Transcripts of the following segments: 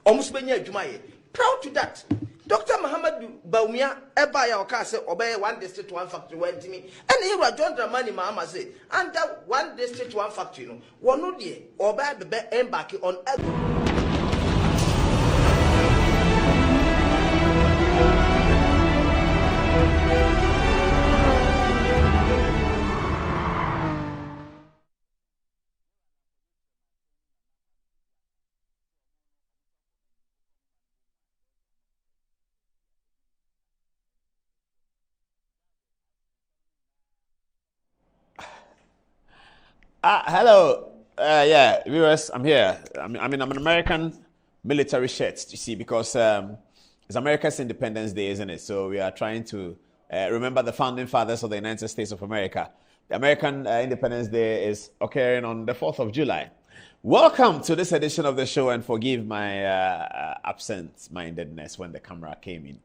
almost many Jumaye. Proud to that. Dr. Muhammad Baumia, Eba Yaka say, obey one district, one factory, one to me. And here was John Dramani Mahama say, under one district, one factory, no, one no dear, obey the embark on agro. Hello. Yeah, viewers, I'm here. I'm an American military shirt, you see, because it's America's Independence Day, isn't it? So we are trying to remember the founding fathers of the United States of America. The American Independence Day is occurring on the 4th of July. Welcome to this edition of the show, and forgive my absent-mindedness when the camera came in.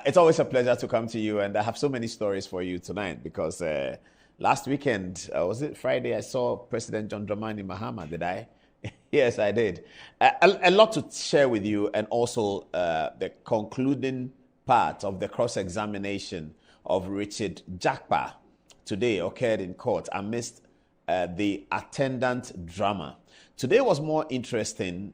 It's always a pleasure to come to you, and I have so many stories for you tonight because last weekend, was it Friday, I saw President John Dramani Mahama, did I? Yes, I did. A lot to share with you, and also the concluding part of the cross-examination of Richard Jakpa today occurred in court amidst the attendant drama. Today was more interesting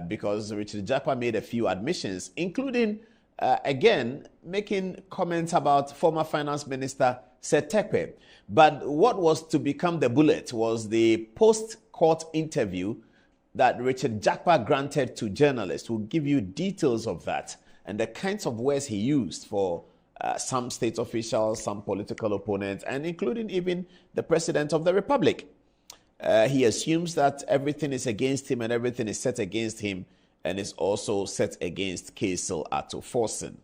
because Richard Jakpa made a few admissions, including, again, making comments about former Finance Minister Setekpe. But what was to become the bullet was the post-court interview that Richard Jakpa granted to journalists. We'll give you details of that and the kinds of words he used for some state officials, some political opponents, and including even the President of the Republic. He assumes that everything is against him and everything is set against him and is also set against Kaisel Ato Forsen.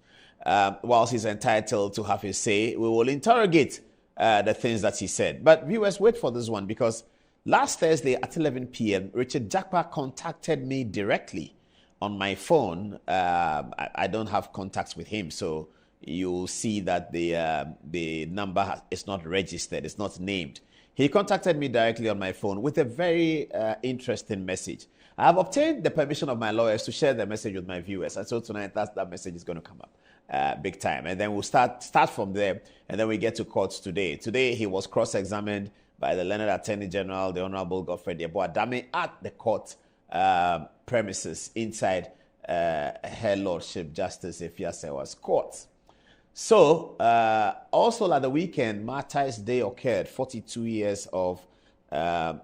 Whilst he's entitled to have his say, we will interrogate the things that he said. But viewers, wait for this one, because last Thursday at 11 p.m., Richard Jakpa contacted me directly on my phone. I don't have contacts with him, so you'll see that the number is not registered, it's not named. He contacted me directly on my phone with a very interesting message. I have obtained the permission of my lawyers to share the message with my viewers, and so tonight that message is going to come up. Big time. And then we'll start from there, and then we get to court today. Today, he was cross-examined by the learned Attorney General, the Honorable Godfrey Adame, at the court premises inside Her Lordship Justice Efiasewa's court. So, also at the weekend, Martyrs' Day occurred, 42 years of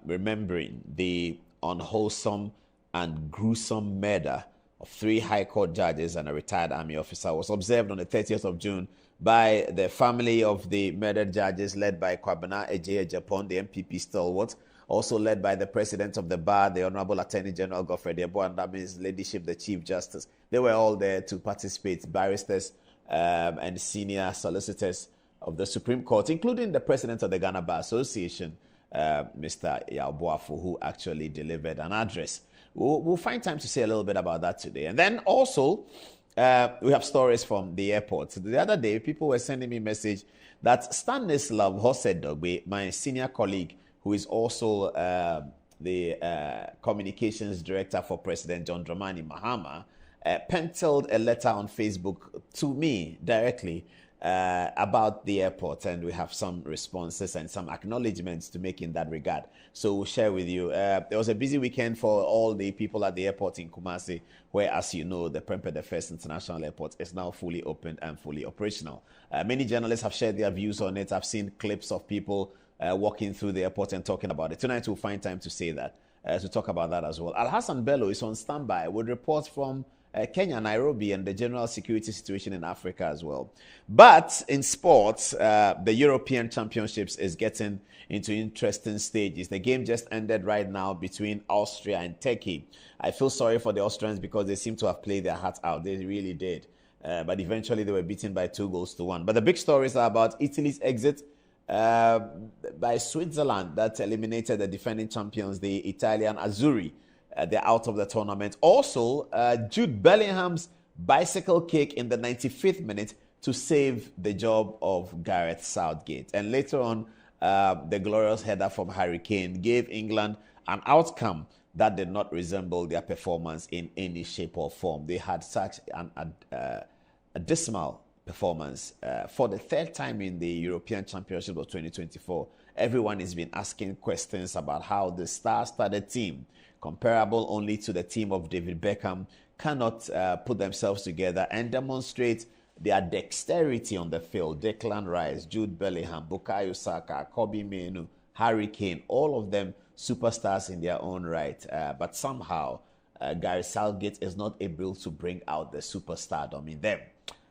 remembering the unwholesome and gruesome murder of 3 High Court judges and a retired Army officer was observed on the 30th of June by the family of the murdered judges, led by Kwabena Ejeye Japan, the MPP stalwart, also led by the President of the Bar, the Honorable Attorney General Godfrey Adame, Ladyship, the Chief Justice. They were all there to participate, barristers and senior solicitors of the Supreme Court, including the President of the Ghana Bar Association, Mr. Yalboafo, who actually delivered an address. We'll find time to say a little bit about that today. And then also, we have stories from the airport. The other day, people were sending me a message that Stanislav Hosedogbe, my senior colleague, who is also the communications director for President John Dramani Mahama, penciled a letter on Facebook to me directly about the airport, and we have some responses and some acknowledgements to make in that regard. So we'll share with you. There was a busy weekend for all the people at the airport in Kumasi, where, as you know, the Prempeh the First International Airport is now fully opened and fully operational. Many journalists have shared their views on it. I've seen clips of people walking through the airport and talking about it. Tonight we'll find time to say that, to talk about that as well. Al-Hassan Bello is on standby with reports from Kenya, Nairobi, and the general security situation in Africa as well. But in sports, the European Championships is getting into interesting stages. The game just ended right now between Austria and Turkey. I feel sorry for the Austrians because they seem to have played their hearts out. They really did. But eventually they were beaten by 2-1. But the big stories are about Italy's exit by Switzerland that eliminated the defending champions, the Italian Azzurri. They're out of the tournament. Also, Jude Bellingham's bicycle kick in the 95th minute to save the job of Gareth Southgate. And later on, the glorious header from Harry Kane gave England an outcome that did not resemble their performance in any shape or form. They had such a dismal performance. For the third time in the European Championship of 2024, everyone has been asking questions about how the star-studded team, comparable only to the team of David Beckham, cannot put themselves together and demonstrate their dexterity on the field. Declan Rice, Jude Bellingham, Bukayo Saka, Kobe Mainoo, Harry Kane, all of them superstars in their own right. But somehow, Gary Southgate is not able to bring out the superstardom in them.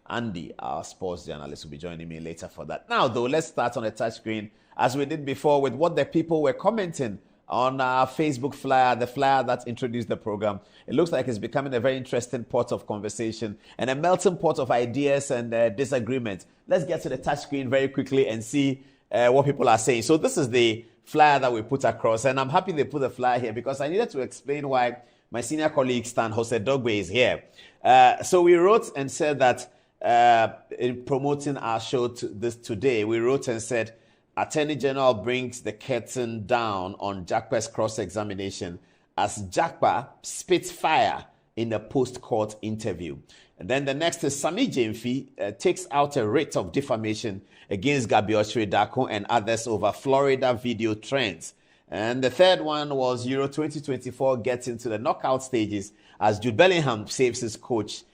Andy, our sports journalist, will be joining me later for that. Now, though, let's start on the touchscreen, as we did before, with what the people were commenting on our Facebook flyer, the flyer that introduced the program. It looks like it's becoming a very interesting pot of conversation and a melting pot of ideas and disagreements. Let's get to the touchscreen very quickly and see what people are saying. So this is the flyer that we put across, and I'm happy they put the flyer here because I needed to explain why my senior colleague Stan Jose Dogbe is here. So we wrote and said that in promoting our show today, we wrote and said, Attorney General brings the curtain down on Jakpa's cross-examination as Jakpa spits fire in a post-court interview. And then the next is Sami Jemfi takes out a writ of defamation against Gabi Ochre-Dako and others over Florida video trends. And the third one was Euro 2024 gets into the knockout stages as Jude Bellingham saves his coach,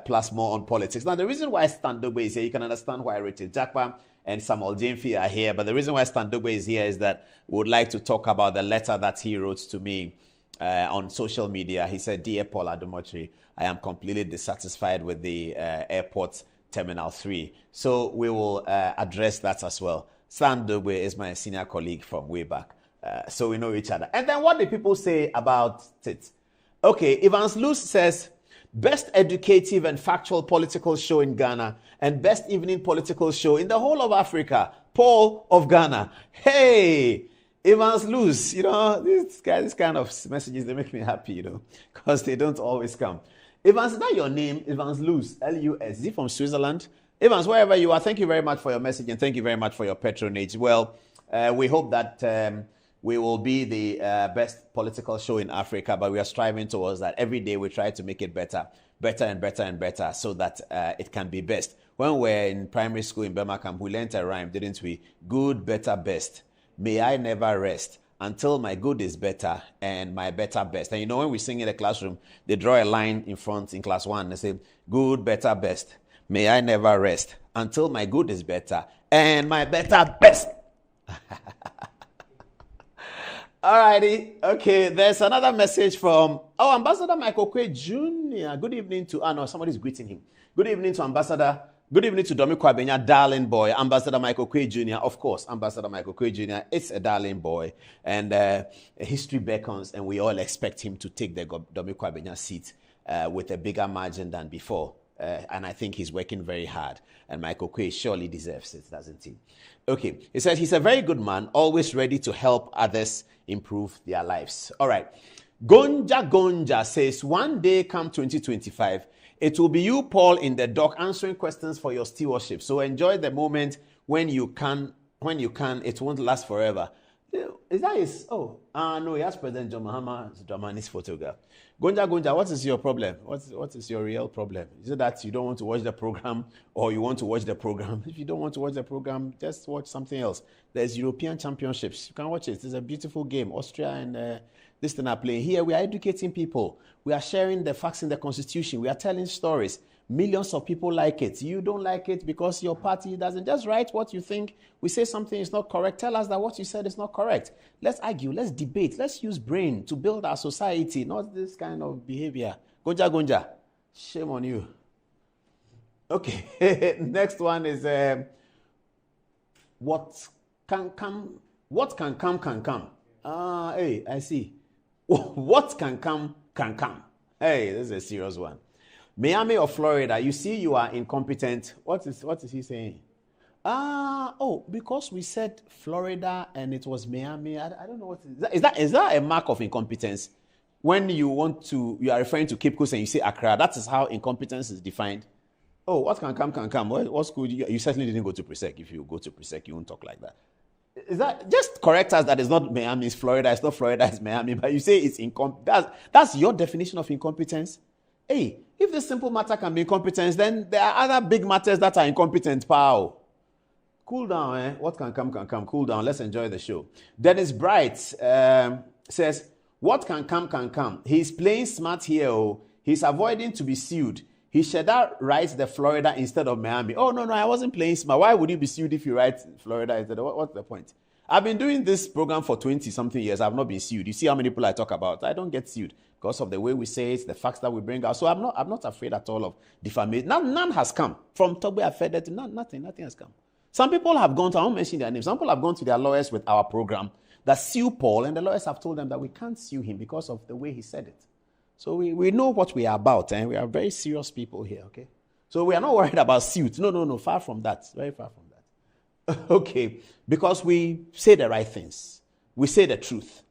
plus more on politics. Now, the reason why Stan Dogbe is here, you can understand why Richard Jakpa and Samuel Jemfi are here. But the reason why Stan Dogbe is here is that we would like to talk about the letter that he wrote to me on social media. He said, Dear Paul Adomotri, I am completely dissatisfied with the airport Terminal 3. So we will address that as well. Stan Dogbe is my senior colleague from way back. So we know each other. And then what do people say about it? Okay, Evans Luce says, best educative and factual political show in Ghana and best evening political show in the whole of Africa. Paul of Ghana. Hey, Evans Luce, you know, this kind of messages, they make me happy, you know, because they don't always come. Evans, is that your name? Evans Luce, L-U-S. Is he from Switzerland? Evans, wherever you are, thank you very much for your message and thank you very much for your patronage. Well, we hope that we will be the best political show in Africa, but we are striving towards that. Every day we try to make it better and better and better so that it can be best. When we were in primary school in Birmingham, we learned a rhyme, didn't we? Good, better, best. May I never rest until my good is better and my better best. And you know, when we sing in the classroom, they draw a line in front in class 1. They say, good, better, best. May I never rest until my good is better and my better best. Alrighty, okay, there's another message from, Ambassador Michael Kwe Jr. Good evening to, no, somebody's greeting him. Good evening to Ambassador, good evening to Domi Kwabenya, darling boy, Ambassador Michael Kwe Jr. Of course, Ambassador Michael Kwe Jr. is a darling boy, and history beckons, and we all expect him to take the Domi Kwabenya seat with a bigger margin than before. And I think he's working very hard. And Michael Kwe surely deserves it, doesn't he? Okay, he said he's a very good man, always ready to help others improve their lives. All right. Gonja says, one day come 2025, it will be you, Paul, in the dock answering questions for your stewardship. So enjoy the moment when you can. It won't last forever. Is that his? No, he has President John Mahama's Dramani's photograph. Gonja, what is your problem? What is your real problem? Is it that you don't want to watch the program or you want to watch the program? If you don't want to watch the program, just watch something else. There's European Championships. You can watch it. It's a beautiful game. Austria and this thing are playing. Here we are educating people. We are sharing the facts in the Constitution. We are telling stories. Millions of people like it. You don't like it because your party doesn't. Just write what you think. We say something is not correct. Tell us that what you said is not correct. Let's argue. Let's debate. Let's use brain to build our society, not this kind of behavior. Gonja. Shame on you. Okay. Next one is what can come. Hey, I see. What can come. Hey, this is a serious one. Miami or Florida, you see you are incompetent. What is he saying? Because we said Florida and it was Miami. I don't know what is that. Is that a mark of incompetence? When you are referring to Cape Coast and you say Accra, that is how incompetence is defined. Oh, what can come. What school? You certainly didn't go to Presec. If you go to Presec, you won't talk like that. Is that just correct us that it's not Miami, it's Florida, it's not Florida, it's Miami, but you say it's that's your definition of incompetence? Hey, if this simple matter can be incompetence, then there are other big matters that are incompetent, pal. Cool down, eh? What can come, can come. Cool down. Let's enjoy the show. Dennis Bright says, what can come, can come. He's playing smart here. Oh. He's avoiding to be sued. He should have write the Florida instead of Miami. Oh, no, I wasn't playing smart. Why would you be sued if you write Florida instead of... What's the point? I've been doing this program for 20-something years. I've not been sued. You see how many people I talk about. I don't get sued because of the way we say it, the facts that we bring out. So I'm not afraid at all of defamation. None has come. From Togbe Afede to nothing has come. Some people have gone to, I won't mention their names, some people have gone to their lawyers with our program that sue Paul, and the lawyers have told them that we can't sue him because of the way he said it. So we know what we are about, and we are very serious people here, okay? So we are not worried about suits. No, far from that. Very far from that. Okay, because we say the right things. We say the truth.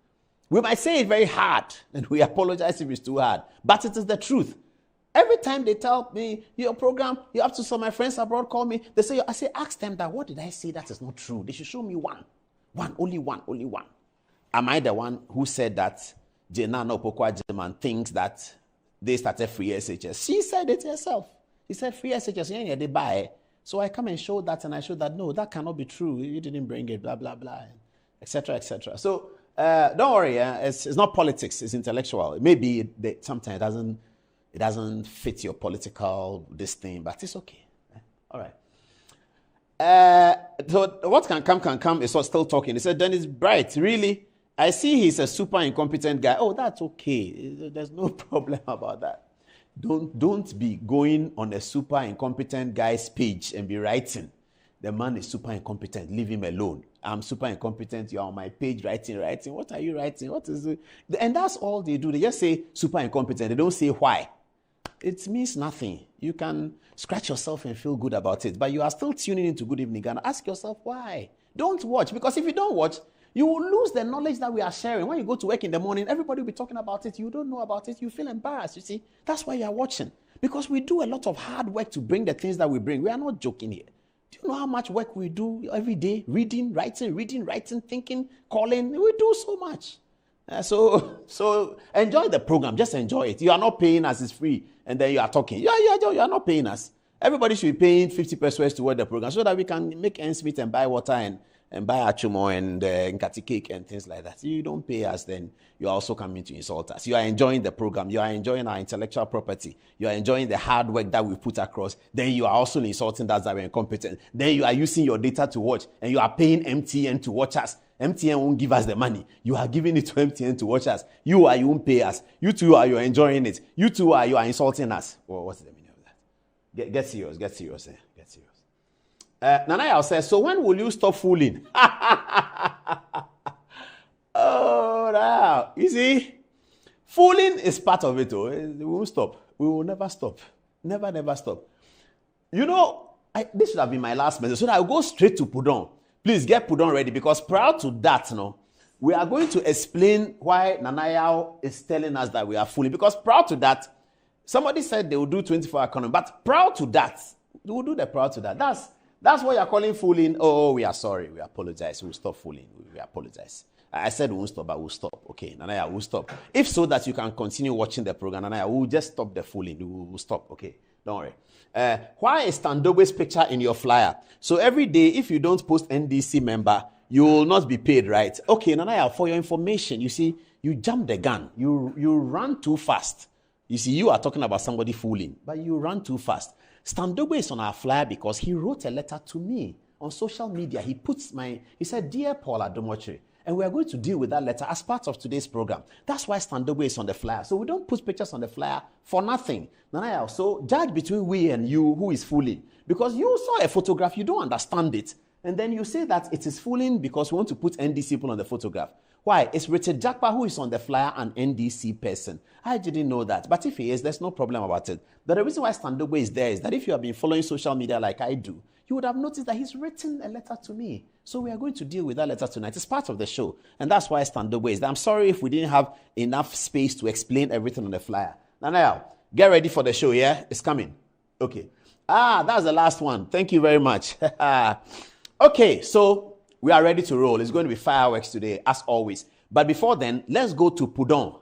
We might say it very hard, and we apologize if it's too hard, but it is the truth. Every time they tell me, your program, you have to, so my friends abroad call me, they say, I say, ask them that, what did I say that is not true? They should show me one. Only one. Am I the one who said that Jenna Opokwa German thinks that they started free SHS? She said it herself. She said free SHS, yeah, they buy it. So I come and show that, and I show that, no, that cannot be true. You didn't bring it, blah, blah, blah, etc., etc. So don't worry, it's not politics, it's intellectual. Maybe sometimes it doesn't fit your political this thing, but it's okay. All right. So what can come is still talking. He said, Dennis Bright, really? I see he's a super incompetent guy. Oh, that's okay. There's no problem about that. Don't be going on a super incompetent guy's page and be writing, the man is super incompetent, leave him alone. I'm super incompetent, you're on my page writing. What are you writing? What is it? And that's all they do. They just say super incompetent. They don't say why. It means nothing. You can scratch yourself and feel good about it, but you are still tuning into Good Evening Ghana. Ask yourself why. Don't watch, because if you don't watch, you will lose the knowledge that we are sharing. When you go to work in the morning, everybody will be talking about it. You don't know about it. You feel embarrassed, you see. That's why you are watching, because we do a lot of hard work to bring the things that we bring. We are not joking here. Do you know how much work we do every day? Reading, writing, thinking, calling. We do so much. So enjoy the program. Just enjoy it. You are not paying us. It's free. And then you are talking. You are not paying us. Everybody should be paying 50 pesos to watch the program so that we can make ends meet and buy water and buy achumo and nkati cake and things like that. You don't pay us, then you are also coming to insult us. You are enjoying the program. You are enjoying our intellectual property. You are enjoying the hard work that we put across. Then you are also insulting us that we're incompetent. Then you are using your data to watch, and you are paying MTN to watch us. MTN won't give us the money. You are giving it to MTN to watch us. You won't pay us. You two are enjoying it. You two are insulting us. Well, what's the meaning of that? Get serious. Get serious. Nanaya says, so when will you stop fooling? Oh, now. You see, fooling is part of it. We won't stop. We will never stop. Never stop. You know, this should have been my last message, so that I'll go straight to Pudong. Please get Pudong ready, because prior to that, we are going to explain why Nanaya is telling us that we are fooling. Because prior to that, somebody said they will do 24-hour economy. But prior to that, we will do the prior to that. That's what you're calling fooling. Oh, we are sorry. We apologize. We'll stop fooling. We apologize. I said we won't stop, but we'll stop. Okay, Nanaya, we'll stop. If so that you can continue watching the program, Nanaya, we'll just stop the fooling. We'll stop. Okay, don't worry. Why is Tandobe's picture in your flyer? So every day, if you don't post NDC member, you will not be paid, right? Okay, Nanaya, for your information, you see, you jumped the gun. You ran too fast. You see, you are talking about somebody fooling, but you ran too fast. Standobe is on our flyer because he wrote a letter to me on social media. He said, Dear Paul Adomochiri, and we are going to deal with that letter as part of today's program. That's why Standobe is on the flyer. So we don't put pictures on the flyer for nothing. Nanaya, so judge between we and you who is fooling. Because you saw a photograph, you don't understand it. And then you say that it is fooling because we want to put NDC people on the photograph. Why? It's Richard Jakpa who is on the flyer, an NDC person. I didn't know that. But if he is, there's no problem about it. But the reason why Standobe is there is that if you have been following social media like I do, you would have noticed that he's written a letter to me. So we are going to deal with that letter tonight. It's part of the show. And that's why Standobe is there. I'm sorry if we didn't have enough space to explain everything on the flyer. Now, get ready for the show, yeah? It's coming. Okay. That's the last one. Thank you very much. Okay, so we are ready to roll. It's going to be fireworks today, as always. But before then, let's go to Pudong.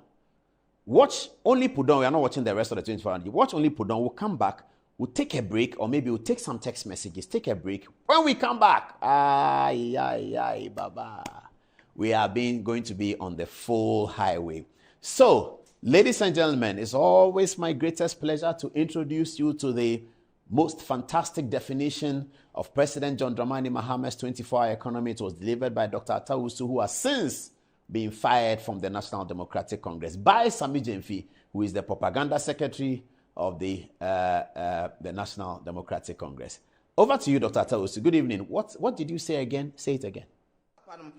Watch only Pudong. We are not watching the rest of the 24 hours. Watch only Pudong. We'll come back. We'll take a break, or maybe we'll take some text messages. Take a break. When we come back, baba, we are going to be on the full highway. So, ladies and gentlemen, it's always my greatest pleasure to introduce you to the most fantastic definition of President John Dramani Mahama's 24-hour economy. It was delivered by Dr. Atawusu, who has since been fired from the National Democratic Congress, by Sami Jemfi, who is the propaganda secretary of the National Democratic Congress. Over to you, Dr. Atawusu. Good evening. What did you say again? Say it again. John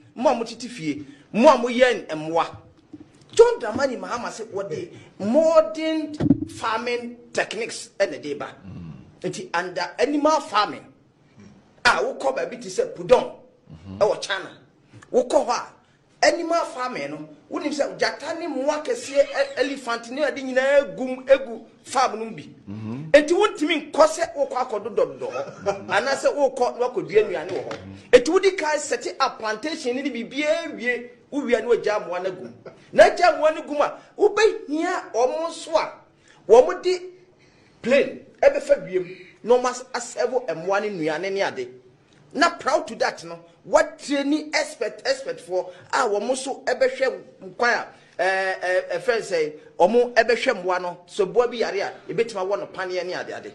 Dramani Mahama said what the modern farming techniques and the deba. It's under animal farming. We call baby to say Pudong or China. We call her animal farming. We need to say Jatani Mwaka see elephant near the gum egu farm numbi. And you want to mean Cosset or Quacodo, and I said, oh, what could be any. It would set up plantation in the BBA. We are no jam one gum. Na jam one guma. Ube here almost swap. Woman di plain. Ebe Fabium. No mas asevo and one in any other. Not proud to that, no. What training expert for our muso ebe share choir. A friend say, Omo ebe shem wano. So Bobby area. A bit my one upon any other.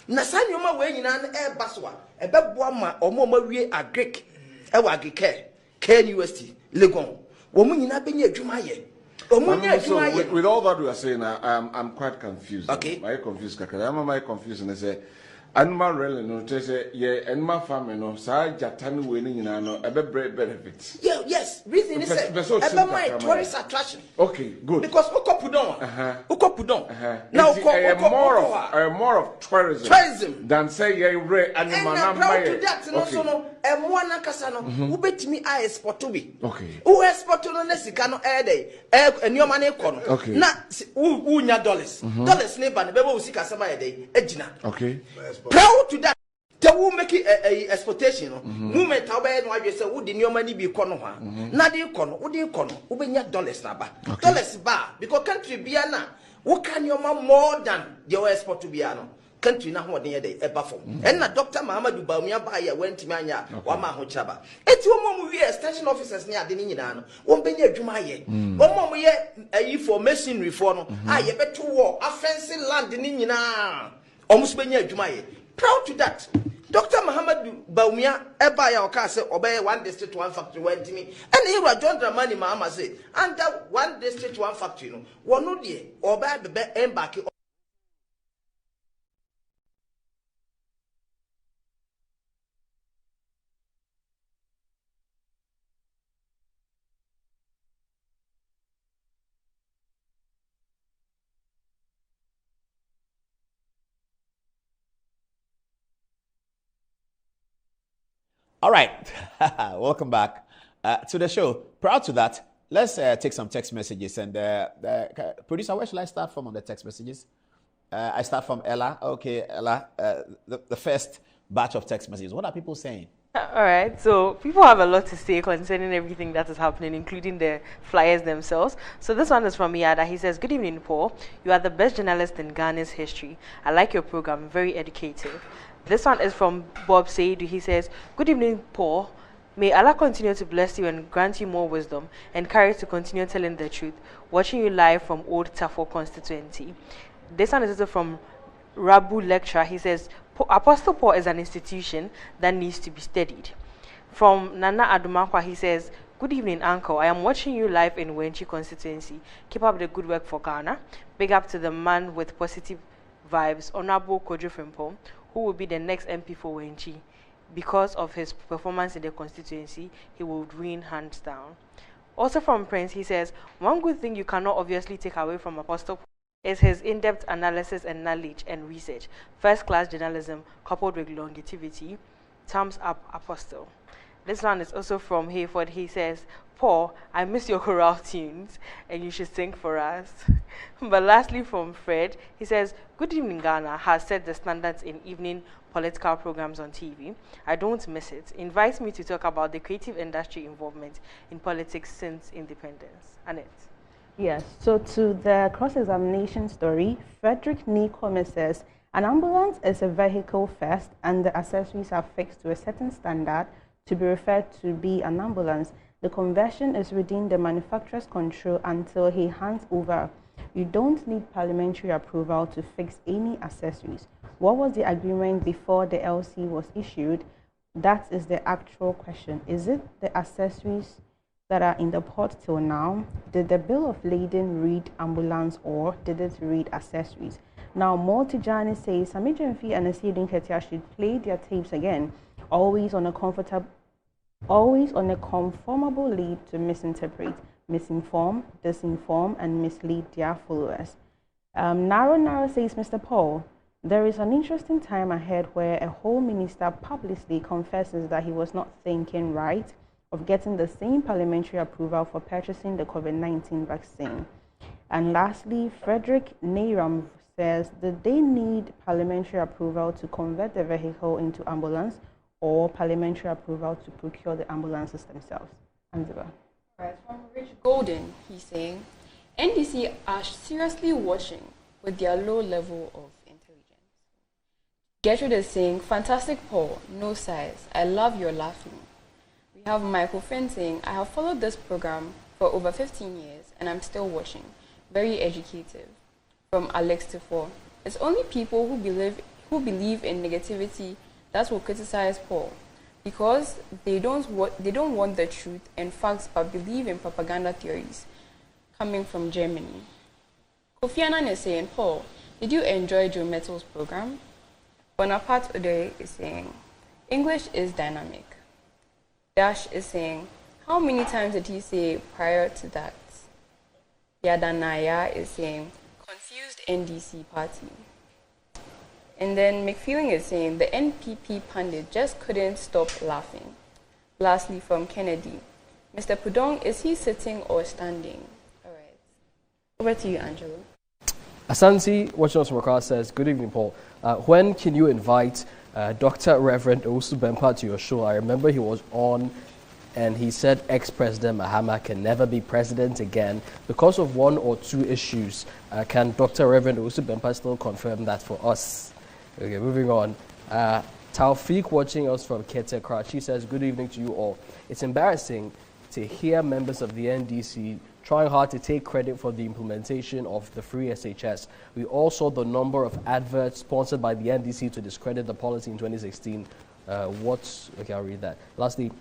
Nasanyoma way in an air baswa. A beb wama omo marie a Greek. Ewa Greek. KNUST. Legon. Woman in Abinia Jumaye. With all that we are saying, I'm quite confused. Okay. I'm confused. I'm confused and I say, animal really no say animal farming no sa jatani winning in ano benefits. Yeah, yes. Reason is my tourist attraction. Okay, good. Because Ukopudon. Now more of tourism than say animal to that no and one kasano who bet me I export to be. Okay. Who export to no nesikano air day and your money kono. Okay. Na unya dollars. Dollars neighbor the baby usika sama day ejina. Okay. Proud to that. They will make it a exportation. Movement, however, no, I say, would in your money be kono? Not the kono, would you kono, who be your dollars naba. Dollars bar, because country biana, what can your mom more than your export to biano? Country now what near the buffer. And na Dr. Muhammad Baumia Baya went to Mania, Wama Hochaba. It's one more we extension officers near the Ninano, won't be near Jumaye. One more year a for masonry reform. I bet to war, a fancy land in Nina. Almost near Jumaye. Proud to that. Dr. Muhammad Baumia, Ebaya Okase, obey one district, one factory, went to me. And here was John Dramani Mahama say, under one district, one factory, no, one no dear, or bad the embark. All right, welcome back to the show. Proud to that. Let's take some text messages. And producer, where should I start from on the text messages? I start from Ella. Okay, Ella, the first batch of text messages. What are people saying? All right, so people have a lot to say concerning everything that is happening, including the flyers themselves. So this one is from Yada. He says, "Good evening, Paul. You are the best journalist in Ghana's history. I like your program, very educative." This one is from Bob Saidu. He says, "Good evening, Paul. May Allah continue to bless you and grant you more wisdom and courage to continue telling the truth. Watching you live from Old Tafo constituency." This one is also from Rabu Lecturer. He says, "Apostle Paul is an institution that needs to be studied." From Nana Adumakwa, he says, "Good evening, Uncle. I am watching you live in Wenchi constituency. Keep up the good work for Ghana. Big up to the man with positive vibes, Honorable Kojo Frimpong, who will be the next MP for Wenchi. Because of his performance in the constituency, he will win hands down." Also from Prince, he says, "One good thing you cannot obviously take away from Apostle Paul is his in-depth analysis and knowledge and research. First-class journalism coupled with longevity. Thumbs up, Apostle." This one is also from Hayford. He says, Paul, I miss your choral tunes and you should sing for us. But lastly, from Fred, he says, Good Evening Ghana has set the standards in evening political programs on TV. I don't miss it. Invites me to talk about the creative industry involvement in politics since independence. Annette. Yes, so to the cross-examination story, Frederick Nikome says, an ambulance is a vehicle first and the accessories are fixed to a certain standard to be referred to be an ambulance. The conversion is within the manufacturer's control until he hands over. You don't need parliamentary approval to fix any accessories. What was the agreement before the LC was issued? That is the actual question. Is it the accessories that are in the port till now? Did the bill of lading read ambulance or did it read accessories? Now, Multijani says Samijemfi and Asidin Ketia should play their tapes again, always on a conformable lead to misinterpret, misinform, disinform, and mislead their followers. Naro says, Mr. Paul, there is an interesting time ahead where a whole minister publicly confesses that he was not thinking right of getting the same parliamentary approval for purchasing the COVID-19 vaccine. And lastly, Frederick Nairam says, did they need parliamentary approval to convert the vehicle into ambulance or parliamentary approval to procure the ambulances themselves? Angela. Right, from Rich Golden, he's saying, NDC are seriously watching with their low level of intelligence. Gertrude is saying, fantastic Paul, no size, I love your laughing. We have Michael Finn saying, I have followed this program for over 15 years and I'm still watching. Very educative. From Alex Tifor, it's only people who believe in negativity that will criticize Paul because they don't want the truth and facts but believe in propaganda theories coming from Germany. Kofi Annan is saying, Paul, did you enjoy Joe Metals' program? Bonaparte Odoye is saying, English is dynamic. Dash is saying, how many times did he say prior to that? Yadanaya is saying, confused NDC party. And then McFeeling is saying, the NPP pundit just couldn't stop laughing. Lastly, from Kennedy, Mr. Pudong, is he sitting or standing? All right. Over to you, Angelo. Asansi, watching us from across, says, good evening, Paul. When can you invite Dr. Reverend Owusu Bempah to your show? I remember he was on and he said ex-President Mahama can never be president again because of one or two issues. Can Dr. Reverend Owusu Bempah still confirm that for us? Okay, moving on. Taufik, watching us from Ketekra, she says, good evening to you all. It's embarrassing to hear members of the NDC trying hard to take credit for the implementation of the free SHS. We all saw the number of adverts sponsored by the NDC to discredit the policy in 2016. Okay, I'll read that. Lastly,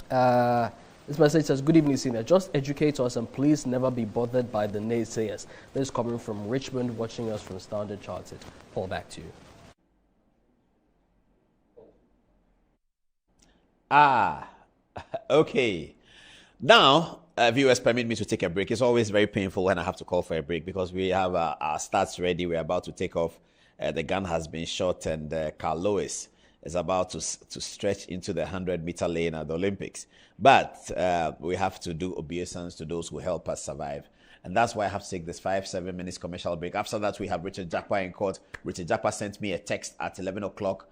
this message says, good evening, Senior. Just educate us and please never be bothered by the naysayers. This is coming from Richmond, watching us from Standard Chartered. Paul, back to you. Okay. Now, viewers, permit me to take a break. It's always very painful when I have to call for a break because we have our stats ready. We're about to take off. The gun has been shot and Carl Lewis is about to stretch into the 100-meter lane at the Olympics. But we have to do obeisance to those who help us survive. And that's why I have to take this 5-7 minutes commercial break. After that, we have Richard Jakpa in court. Richard Jakpa sent me a text at 11 o'clock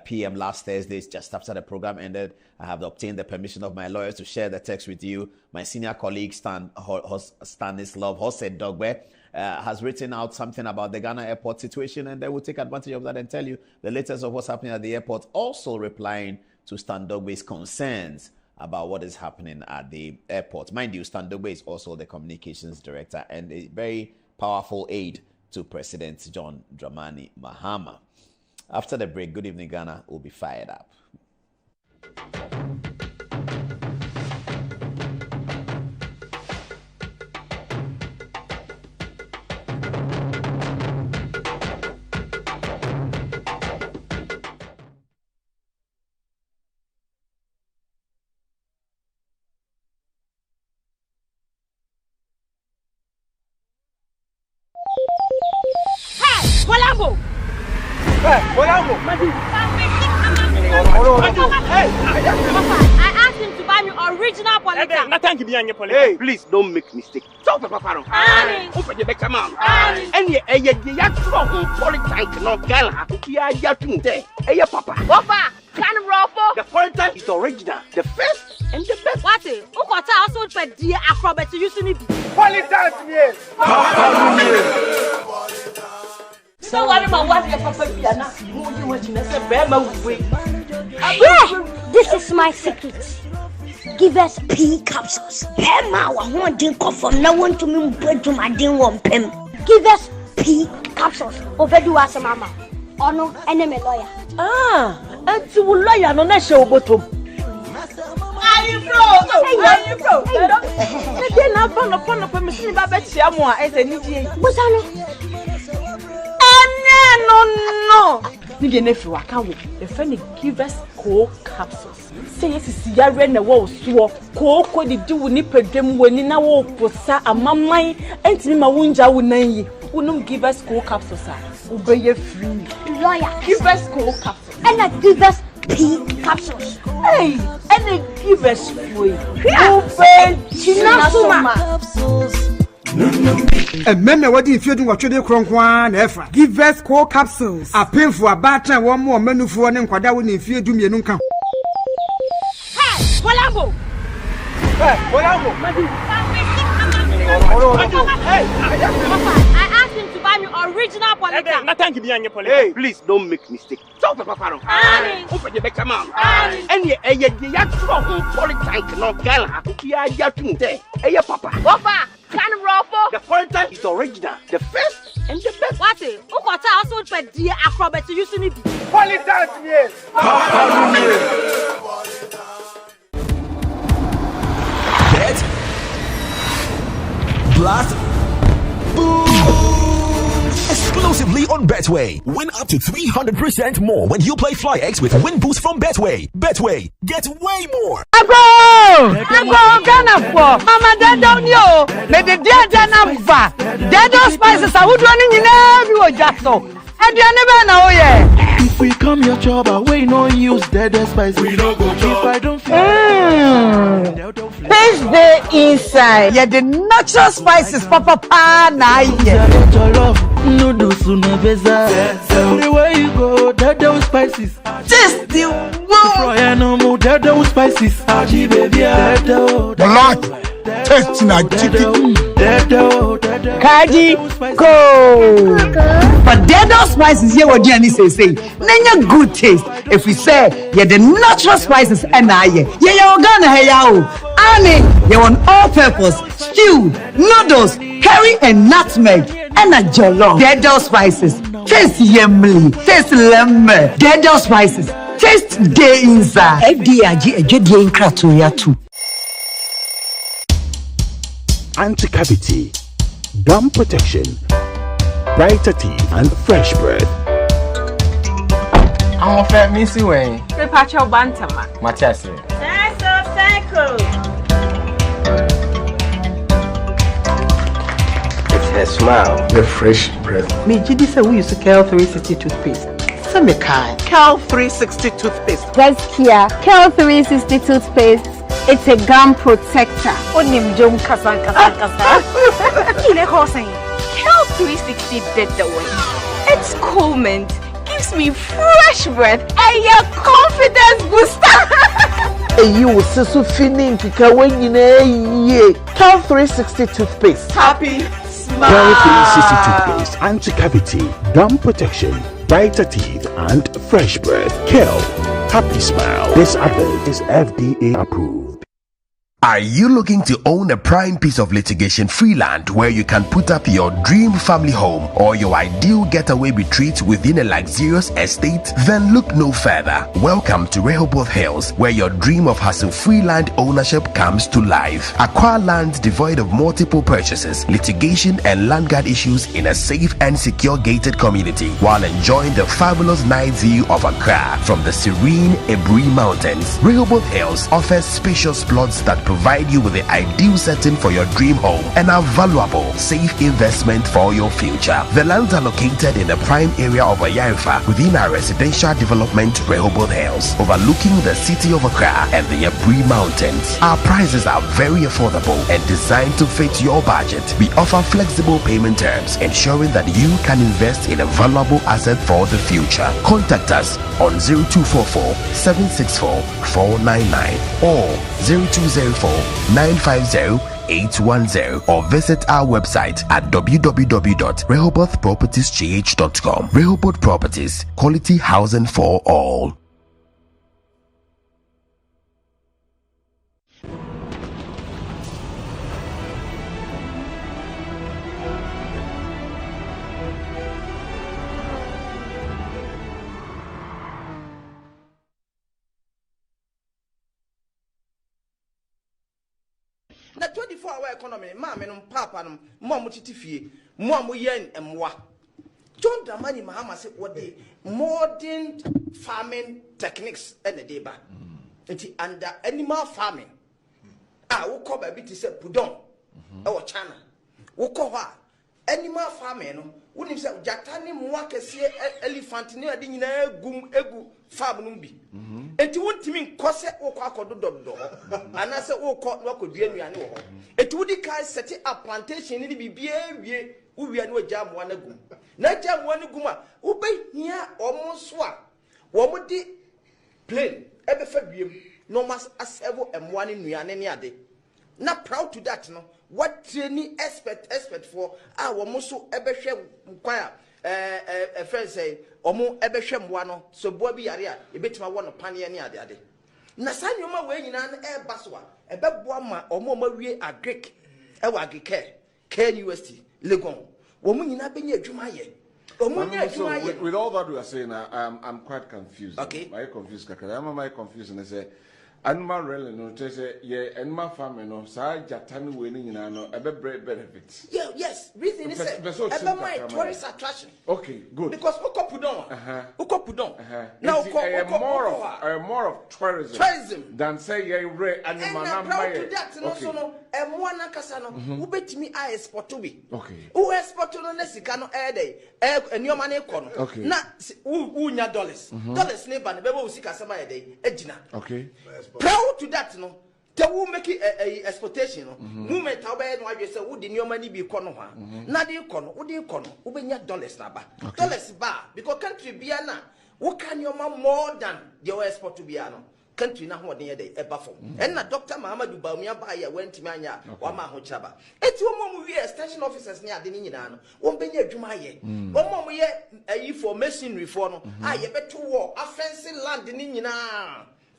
p.m. last Thursday, just after the program ended. I have obtained the permission of my lawyers to share the text with you. My senior colleague, Stanislav Hosset Dogbe, has written out something about the Ghana airport situation, and they will take advantage of that and tell you the latest of what's happening at the airport, also replying to Stan Dogbe's concerns about what is happening at the airport. Mind you, Stan Dogbe is also the communications director and a very powerful aide to President John Dramani Mahama. After the break, Good Evening Ghana will be fired up. I asked him to buy buy me original politics. Nothing to be on your politics. Hey, please don't make mistake. Talk to Papa. Open your back, come on. And you politics, no girl. You are there. Hey, Papa. Papa, can ruffle. The politics is original, the first and the best. What is? Who got also for dear acrobat to use to me? Politics, yes. So what about what your papa Piana? Yeah, this is my secret. Give us P capsules. Emma, I want to drink from now on to me to my ding one pen. Give us P capsules. Over do us, Mama. Oh no, enemy lawyer. And to lawyer no na show bottom. Are you broke? Are you broke? Then I found upon machine Baba Chiamwa as a Niji. No. Nigga nephew, I can't wait. The friend give us cold capsules. Say yes, is Yara and the wall swore. Coco did do nipper them when in our posa a mamma and Tima Wunja would name you. Wouldn't give us cold capsules. Obey your free lawyer. Give us cold capsules. And I give us P capsules. Hey, and they give us free. Open Chinasuma. And men what if you do what you do cronkwan efa. Give us core capsules. A pain for a batter one more menu for one and quadawin if you do me nunca. Hey, Polambo! Hey, Polambo! I asked him to buy me original politics. Nothing to be on your politics. Hey, please don't make mistake. Talk to Papa. Open your back, come on. And you politics, no girl. You are there. Hey, Papa. Papa, can ruffle. The politics is original, the first and the best. What is? Who got also for dear acrobat to use to me? Politics, yes. Bet, blast, boom! Exclusively on Betway. Win up to 300% more when you play FlyX with Win Boost from Betway. Betway, get way more. Go, Ghana for Mama Dad yo. May the dear Janava. Dead spices are wood running in every just so. And you never know, yeah. If we come your job, we no use dead spices. We don't go job. If I don't feel Taste the inside. Yeah, the natural spices, Papa Pana. Noodles sunabeza. Everywhere you go, dead spices. Just the one. No more dead spices. Aji baby, Black, tasting a chicken. Kaji, go. But dead spices here, what Jenny say, nanya good taste. If we say, yeah, the natural spices and yeah, you're gonna hey yo. Annie, you want all purpose, stew, noodles, curry and nutmeg, and a jollof. Dead spices, taste yummy, taste lemon. Dead spices, taste day inside. FDIG, a JD in Kratoya too. Anti-cavity, gum protection, brighter teeth, and fresh breath. I'm afraid Missy Way. The patch of Bantama. Matias. It's her smile, the fresh breath. Me, Jidi said we use Cal 360 toothpaste. Semikai. Cal 360 toothpaste. Guys, here, Cal 360 toothpaste. It's a gum protector. Onim jom kasan. Kile kosan. Cal 360 did the way. It's cool mint. Gives me fresh breath and your confidence booster. You will so feeling kika when you know Cal 360 toothpaste. Happy smile. Cal 360 toothpaste, anti-cavity, gum protection, brighter teeth, and fresh breath. Cal, happy smile. This advert is FDA approved. Are you looking to own a prime piece of litigation-free land where you can put up your dream family home or your ideal getaway retreat within a luxurious estate? Then look no further. Welcome to Rehoboth Hills, where your dream of hassle-free land ownership comes to life. Acquire land devoid of multiple purchases, litigation, and land guard issues in a safe and secure gated community while enjoying the fabulous night view of Accra from the serene Ebri Mountains. Rehoboth Hills offers spacious plots that provide you with the ideal setting for your dream home and a valuable, safe investment for your future. The lands are located in the prime area of Ayarifa within our residential development Rehoboth Hills, overlooking the city of Accra and the Abri Mountains. Our prices are very affordable and designed to fit your budget. We offer flexible payment terms, ensuring that you can invest in a valuable asset for the future. Contact us on 0244 764 499 or 0204 950 810 or visit our website at www.rehobothpropertiesgh.com. Rehoboth Properties, quality housing for all. na 24-hour economy maame no papa no mo amotiti fie mo amoyen emwa John Dramani Mahama say what the modern farming techniques and the deba nti under animal farming wo ko ba bi ti say pudon e wo chana wo ko ho animal farming no wonim say jata ni mo akese elephant ni ade nyina egu farm no bi enti wontimi nkose wo ko akodododo ana se wo ko wakodua nuane wo enti wodi kai set up plantation ni bibia wie wo wia no agya mo anagu na agya mo anagu a wo behia omo so a wo mo di plane ebe fa biem no mas asevo emwa ne nuane ne ade na proud to that no what training expert for wo mo so ebe hwe nkwa a friend say omo ebe hwe mwa no so bo bi yare a ebetima wo no pane ne ade ade na sanyoma we nyina na e ba so a ebe boa ma omo mawie agric e wa agric KNUST Legon wo mu nyina benya adwuma ye with all that we are saying, I'm quite confused. Okay. I'm confused. I'm confused and I say animal really no say yeah animal farming no sa jatani winning no benefits. Yeah, yes. Reason is about my tourist attraction. Okay, good. Because ukopudon. Now more of tourism than say yeah re animal na to that no so no emo na kasa no ubetimi a export to be. Okay. Who export no na sika no day enioma na ekọ no. Na unya dollars. Dollars ne ba na bebo sika sama day ejina. Okay. Proud to that no te wo make a exportation no movement how be no adwe say wo di nioma ni bi kọ no ha na de kọ no wo de kọ no wo benya dollars na ba dollars ba because country bia na wo kan nioma more than the export to bia no country na ho de e ba fom and na Dr. Mahamadou Bawumia ba ya wantimi anya wa ma ho chaba eti wo mo we extension officers ni ade ni nyina no wo benya adwuma ye wo mo ye ayi for machinery for no ye beto wo offensive land ni nyina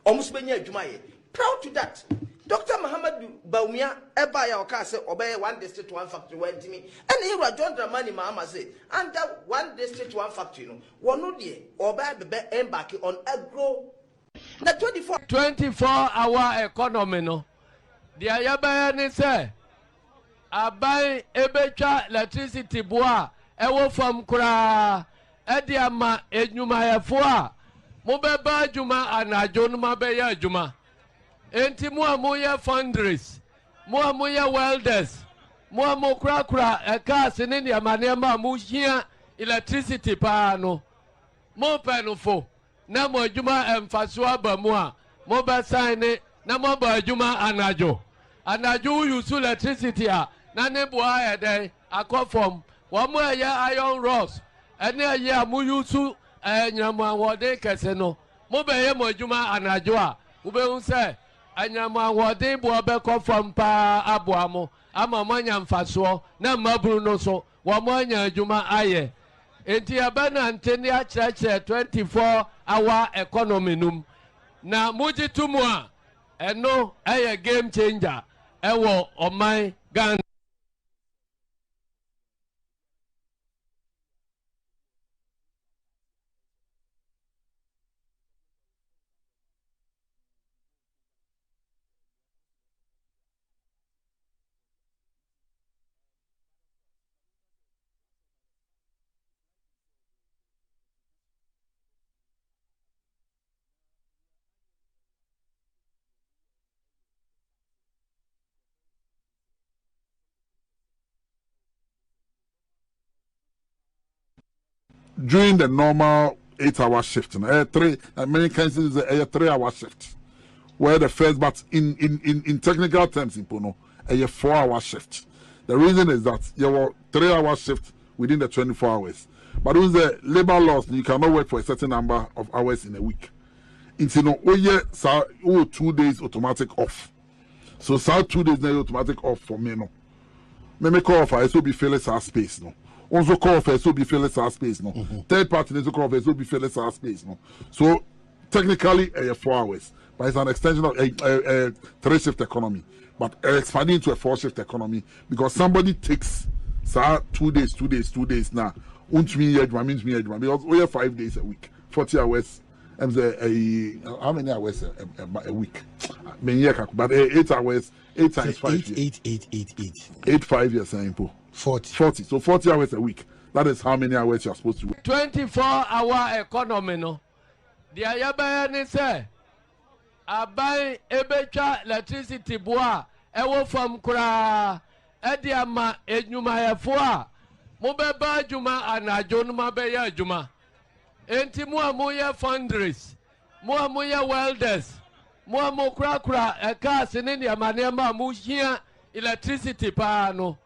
almost benya adwuma ye proud to that Dr. Mahamadou Bawumia eba ya oka say obey one district one factory wantimi and here John Dramani Mahama say under one district one factory no wono de obey bebe embark on agro na 24-hour economy no dia yaba ni say abai ebetwa electricity boa ewo fam kura e dia ma enyumayefo a mo beba adwuma anajo no mabeya adwuma enti mo amoye fundraise mo amoye welders mo amokrakra gas ne ne amanema mo hia electricity pa no mo penofo na mo adwuma emfaso abamu a mo be sign ne na mo ba adwuma anajo use electricity a na ne boa eden akofom wo mo aya iron rods ene aya mo use nyamu awode kese no mo be ye mo adwuma anajo a wo be hu se anyamu awode bo be kofom pa aboa mo ama mo anya mfaso na maburu no so wo mo anya adwuma aye enti abana nteni a kire 24-hour economy num na muji tumu a eno eye game changer ewo oman Ghana. during the normal 8-hour shift, Americans is a 3-hour shift, where the first, but in technical terms, a 4-hour shift. The reason is that you were 3-hour shift within the 24 hours. But with the labor laws, you cannot work for a certain number of hours in a week. It's 2 days automatic off. So 2 days automatic off for me no. Me call for so be fearless our space no. Also call for so be fearless our space no. Third party also call for so be fearless our space no. So technically 4 hours, but it's an extension of a 3-shift economy, but expanding into a 4-shift economy because somebody takes 2 days now. Means me because we have 5 days a week, 40 hours. How many hours a week? But 8 hours, 8 times 5 years. 8 5 years, 40. So 40 hours a week. That is how many hours you are supposed to work. 24-hour economy, no. The Ayabaya say, I buy ebecha electricity boa, ewo from kura, ediama enyuma efua, mobeba juma anajo numa beya juma. Enti muamuya fundraise, muamuya welders, muamu kura eka sinini ya manema muhia electricity paano.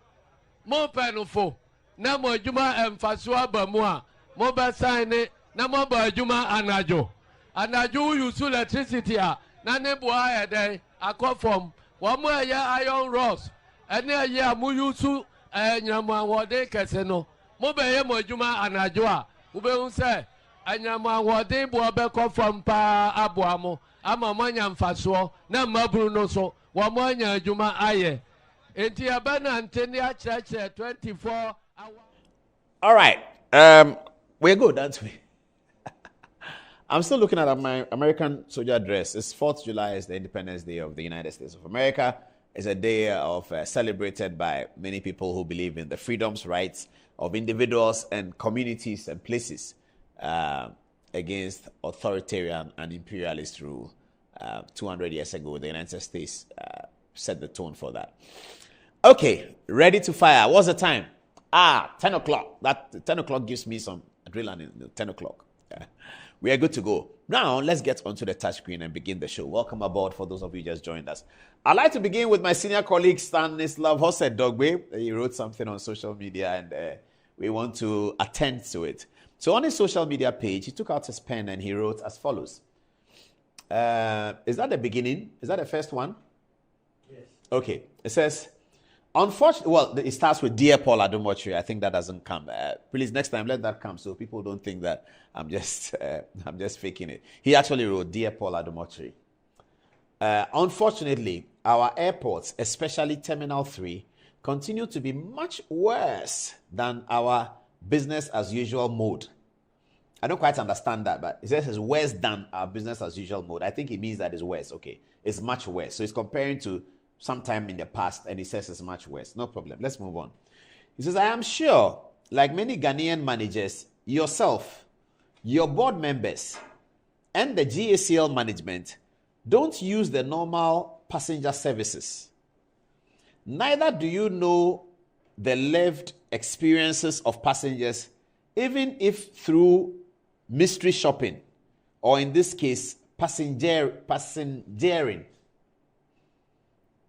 Mo penufo, na mo juma emfasua bamua, mo besane, na mo ba juma anajo. Anajo yusu electricity a, na nebua ya day, akwa from, wamu ya iron rods, ene ya mu yusu nyama wade keseno. Mo beye mo juma anajo a, ube unse, anyama wade buabe ko from pa abuamo, ama mwanya mfasuo, na maburu no so, wamwanya juma aye. Enti abana anteni a church 24 hours. All right. We're good, aren't we? I'm still looking at my American soldier dress. It's 4th July, is the Independence Day of the United States of America. It's a day of celebrated by many people who believe in the freedoms, rights of individuals and communities and places against authoritarian and imperialist rule. 200 years ago, the United States set the tone for that. Okay, ready to fire. What's the time? 10 o'clock. That 10 o'clock gives me some adrenaline. 10 o'clock. We are good to go. Now, let's get onto the touchscreen and begin the show. Welcome aboard for those of you just joined us. I'd like to begin with my senior colleague, Stanislav Hosedogbe. He wrote something on social media and we want to attend to it. So on his social media page, he took out his pen and he wrote as follows. Is that the beginning? Is that the first one? Yes. Okay. It says, unfortunately, well, it starts with Dear Paul Adomotri. I think that doesn't come. Please, next time, let that come so people don't think that I'm just faking it. He actually wrote, Dear Paul Adomotri. Unfortunately, our airports, especially Terminal 3, continue to be much worse than our business as usual mode. I don't quite understand that, but it says it's worse than our business as usual mode. I think it means that it's worse. Okay, it's much worse. So it's comparing to sometime in the past, and he says it's much worse. No problem. Let's move on. He says, I am sure, like many Ghanaian managers, yourself, your board members, and the GACL management don't use the normal passenger services. Neither do you know the lived experiences of passengers, even if through mystery shopping, or in this case, passengering.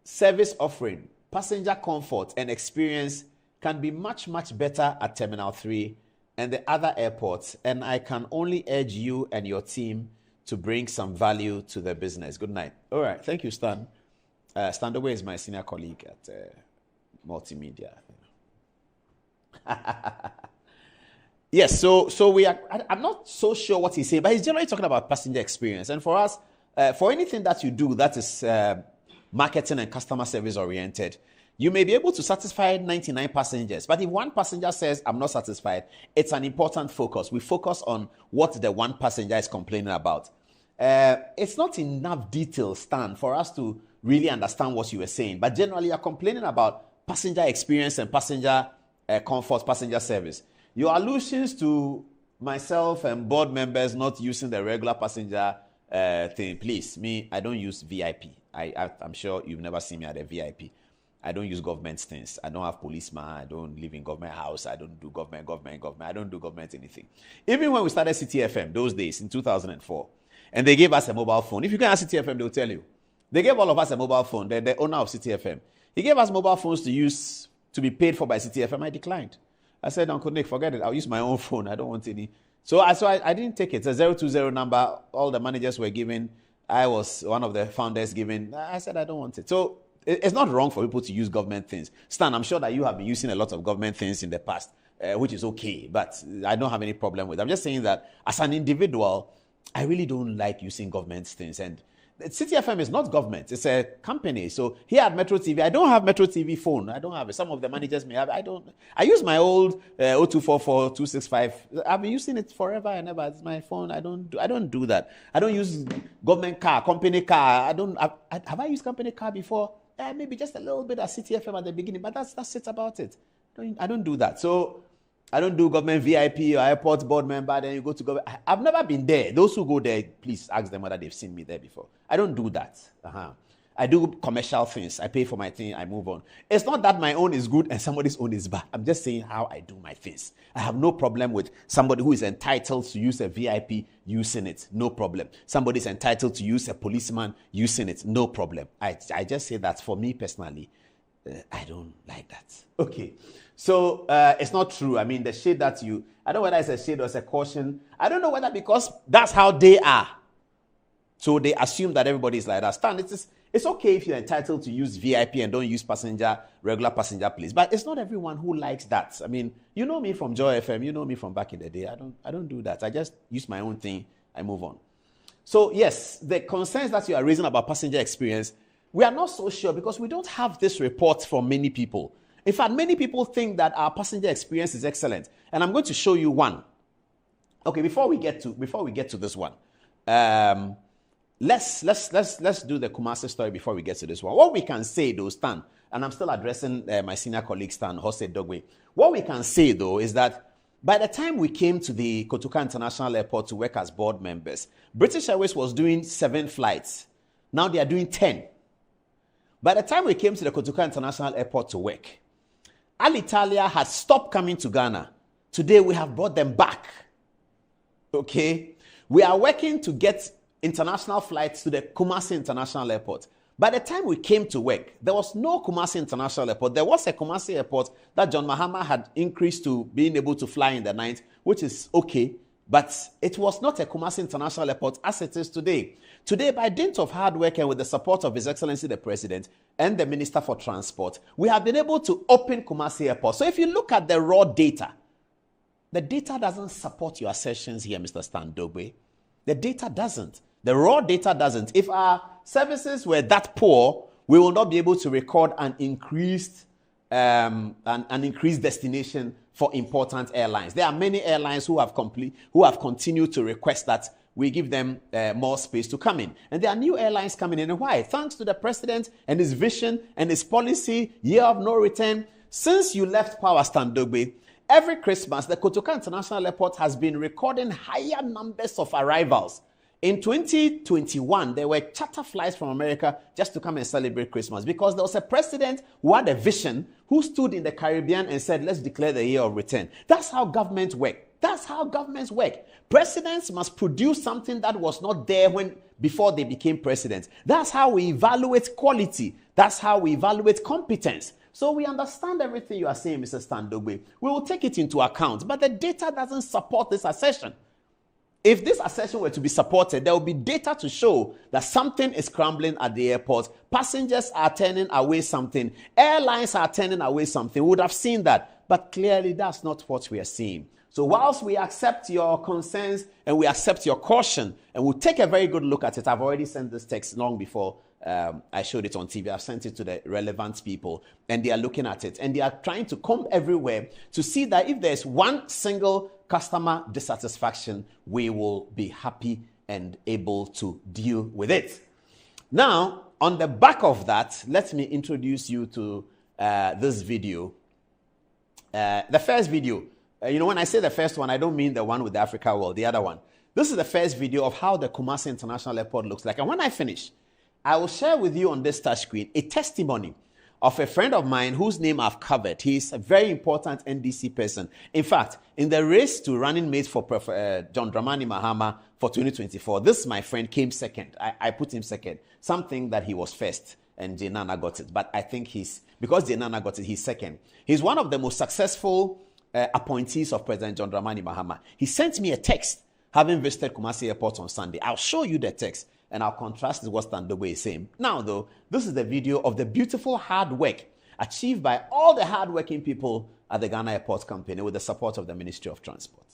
Service offering, passenger comfort and experience can be much, much better at Terminal 3 and the other airports, and I can only urge you and your team to bring some value to the business. Good night. All right. Thank you, Stan. Stan Dowe is my senior colleague at Multimedia. Yes, so we are, I'm not so sure what he's saying, but he's generally talking about passenger experience. And for us, for anything that you do that is marketing and customer service oriented, you may be able to satisfy 99 passengers. But if one passenger says, I'm not satisfied, it's an important focus. We focus on what the one passenger is complaining about. It's not enough detail, Stan, for us to really understand what you were saying. But generally, you're complaining about passenger experience and passenger comfort, passenger service. Your allusions to myself and board members not using the regular passenger thing, please, me, I don't use VIP. I'm sure you've never seen me at a VIP. I don't use government things. I don't have policeman. I don't live in government house. I don't do government. I don't do government anything. Even when we started CTFM those days in 2004, and they gave us a mobile phone. If you can ask CTFM, they'll tell you. They gave all of us a mobile phone. The owner of CTFM. He gave us mobile phones to use, to be paid for by CTFM. I declined. I said, Uncle Nick, forget it. I'll use my own phone. I don't want any. So I didn't take it. It's a 020 number. All the managers were given. I was one of the founders given. I said, I don't want it. So it's not wrong for people to use government things. Stan, I'm sure that you have been using a lot of government things in the past, which is okay, but I don't have any problem with it. I'm just saying that as an individual, I really don't like using government things. And CTFM is not government. It's a company. So here at Metro TV, I don't have Metro TV phone. I don't have it. Some of the managers may have it. I use my old 0244 265. I've been using it forever and ever. It's my phone. I don't do that. I don't use government car, company car. Have I used company car before? Maybe just a little bit at CTFM at the beginning, but that's it about it. I don't do that. So I don't do government VIP or airport board member. Then you go to government. I've never been there. Those who go there, please ask them whether they've seen me there before. I don't do that. I do commercial things. I pay for my thing. I move on. It's not that my own is good and somebody's own is bad. I'm just saying how I do my things. I have no problem with somebody who is entitled to use a VIP using it. No problem. Somebody's entitled to use a policeman using it. No problem. I just say that for me personally, I don't like that. Okay. So it's not true. I mean, the shade that I don't know whether it's a shade or it's a caution. I don't know whether because that's how they are. So they assume that everybody is like that. Stan, it's okay if you're entitled to use VIP and don't use regular passenger please. But it's not everyone who likes that. I mean, you know me from Joy FM. You know me from back in the day. I don't do that. I just use my own thing. I move on. So yes, the concerns that you are raising about passenger experience, we are not so sure because we don't have this report from many people. In fact, many people think that our passenger experience is excellent. And I'm going to show you one. Okay, before we get to this one, let's do the Kumasi story before we get to this one. What we can say though, Stan, and I'm still addressing my senior colleague Stan Jose Dogwe. What we can say though is that by the time we came to the Kotoka International Airport to work as board members, British Airways was doing 7 flights. Now they are doing 10. By the time we came to the Kotoka International Airport to work, Alitalia had stopped coming to Ghana. Today we have brought them back. Okay? We are working to get international flights to the Kumasi International Airport. By the time we came to work, there was no Kumasi International Airport. There was a Kumasi Airport that John Mahama had increased to being able to fly in the night, which is okay, but it was not a Kumasi International Airport as it is today. Today, by dint of hard work and with the support of His Excellency the President and the Minister for Transport, we have been able to open Kumasi Airport. So if you look at the raw data, the data doesn't support your assertions here, Mr. Stan Dogwe. The data doesn't. The raw data doesn't. If our services were that poor, we will not be able to record an increased destination for important airlines. There are many airlines who have continued to request that we give them more space to come in. And there are new airlines coming in. And why? Thanks to the president and his vision and his policy, year of no return. Since you left power, Stan Dogbe, every Christmas, the Kotoka International Airport has been recording higher numbers of arrivals. In 2021, there were charter flights from America just to come and celebrate Christmas because there was a president who had a vision, who stood in the Caribbean and said, let's declare the year of return. That's how governments work. That's how governments work. Presidents must produce something that was not there before they became presidents. That's how we evaluate quality. That's how we evaluate competence. So we understand everything you are saying, Mr. Stan Dogbe. We will take it into account, but the data doesn't support this assertion. If this assertion were to be supported, there will be data to show that something is crumbling at the airport. Passengers are turning away something. Airlines are turning away something. We would have seen that. But clearly, that's not what we are seeing. So whilst we accept your concerns and we accept your caution, and we'll take a very good look at it. I've already sent this text long before I showed it on TV. I've sent it to the relevant people, and they are looking at it. And they are trying to comb everywhere to see that if there's one single customer dissatisfaction, we will be happy and able to deal with it. Now, on the back of that, let me introduce you to this video. The first video, when I say the first one, I don't mean the one with the Africa World, the other one. This is the first video of how the Kumasi International Airport looks like. And when I finish, I will share with you on this touch screen a testimony of a friend of mine whose name I've covered. He's a very important NDC person. In fact, in the race to running mate for John Dramani Mahama for 2024, this, my friend, came second. I put him second. Something that he was first, and Jenana got it. But I think because Jenana got it, he's second. He's one of the most successful appointees of President John Dramani Mahama. He sent me a text having visited Kumasi Airport on Sunday. I'll show you the text. And I'll contrast with what Standobe is saying. Now, though, this is the video of the beautiful hard work achieved by all the hardworking people at the Ghana Airport Company with the support of the Ministry of Transport.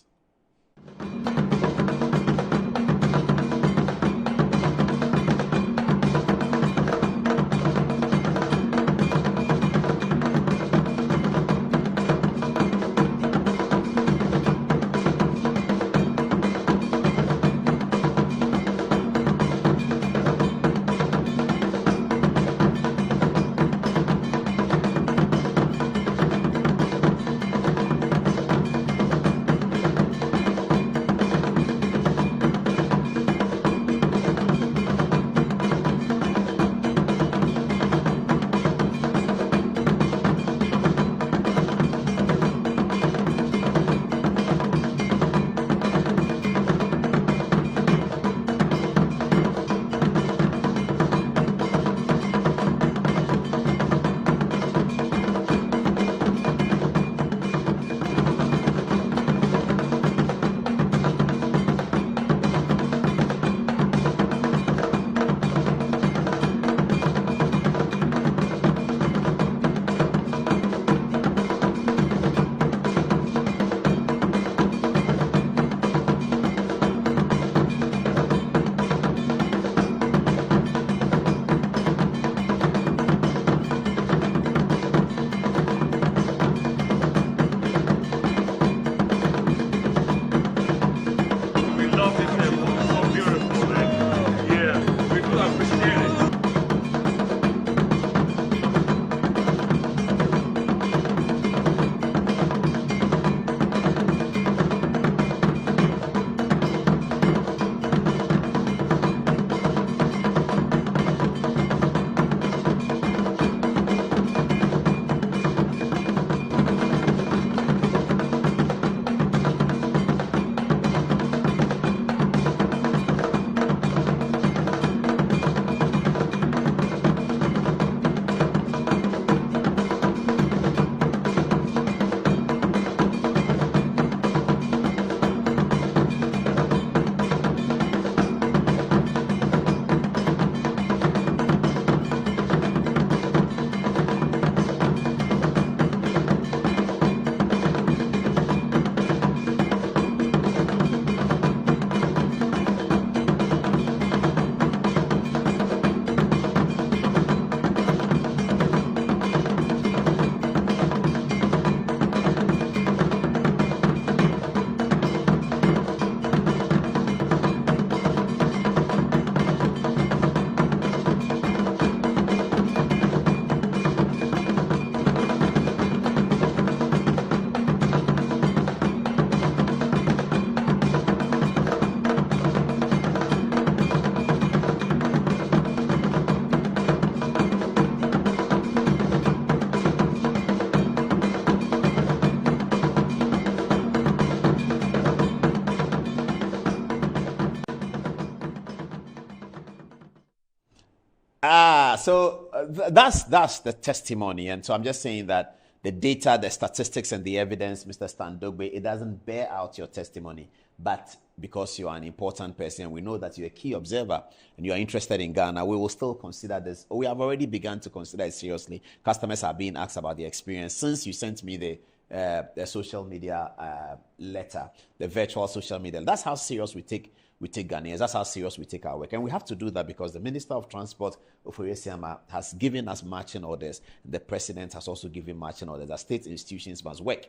That's the testimony. And so I'm just saying that the data, the statistics, and the evidence, Mr. Standogbe, it doesn't bear out your testimony. But because you are an important person, we know that you're a key observer and you are interested in Ghana, we will still consider this. We have already begun to consider it seriously. Customers are being asked about the experience since you sent me the social media letter, the virtual social media. That's how serious we take Ghanaians. That's how serious we take our work. And we have to do that because the Minister of Transport, Oforie Siama, has given us marching orders. The President has also given marching orders that state institutions must work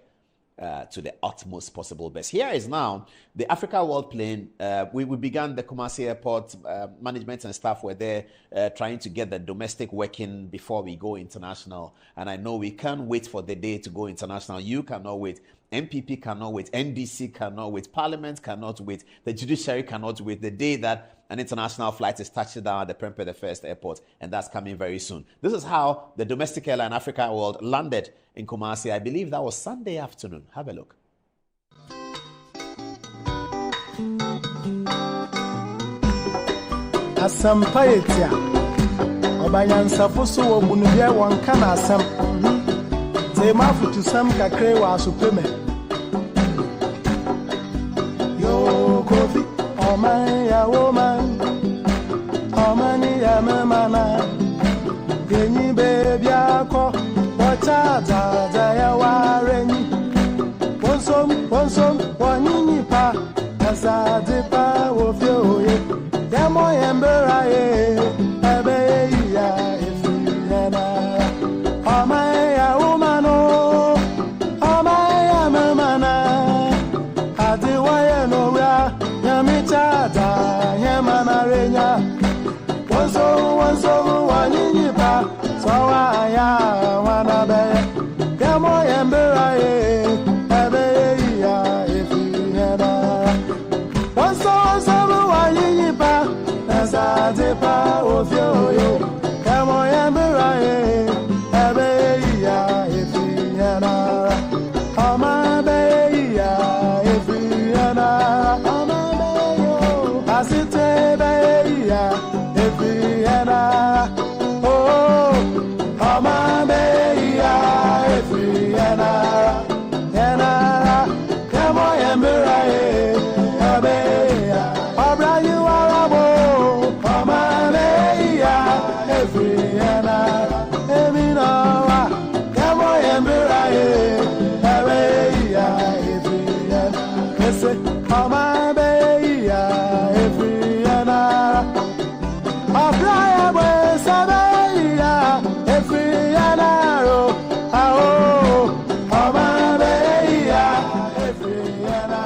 to the utmost possible best. Here is now the Africa World Plane. We began the Kumasi Airport. Management and staff were there trying to get the domestic working before we go international. And I know we can't wait for the day to go international. You cannot wait. MPP cannot wait. NDC cannot wait. Parliament cannot wait. The judiciary cannot wait. The day that an international flight is touching down at the Prempeh the First Airport, and that's coming very soon. This is how the domestic airline Africa World landed in Kumasi. I believe that was Sunday afternoon. Have a look. Asampayetia Obayansafo so obunubia wonka na asam Tema futu sam kakre wa supreme Yo kofi oman ya woman Omani ya memana Genyi baby ako Wacha za ya warenyi Wonsom wanyinyi pa Asade pa wofyo ye Demo yembera ye Ebe ya efiyana Oman ya umano Oman ya memana Adiwa ye nora Nyamichata Nyemana renya Wanso wanyinyi pa Sawa ya wanabe Demo yembera ye Ebe ya efiyana Wanso wanyinyi pa Nazadepa ofyo yo Kamo yambira ye Ebe ya efiyana Oma be ya efiyana Oma be yo Asite be ya efiyana Oh Oma be ya efiyana Yana Kamo yambira ye Ebe ya Obra you are Oma be ya efiyana Eminoa Kamo yambira ye Ebe ya efiyana Ese Oma be ya efiyana Obra ya bwe sabe ya efiyana ro Ao Oma be ya efiyana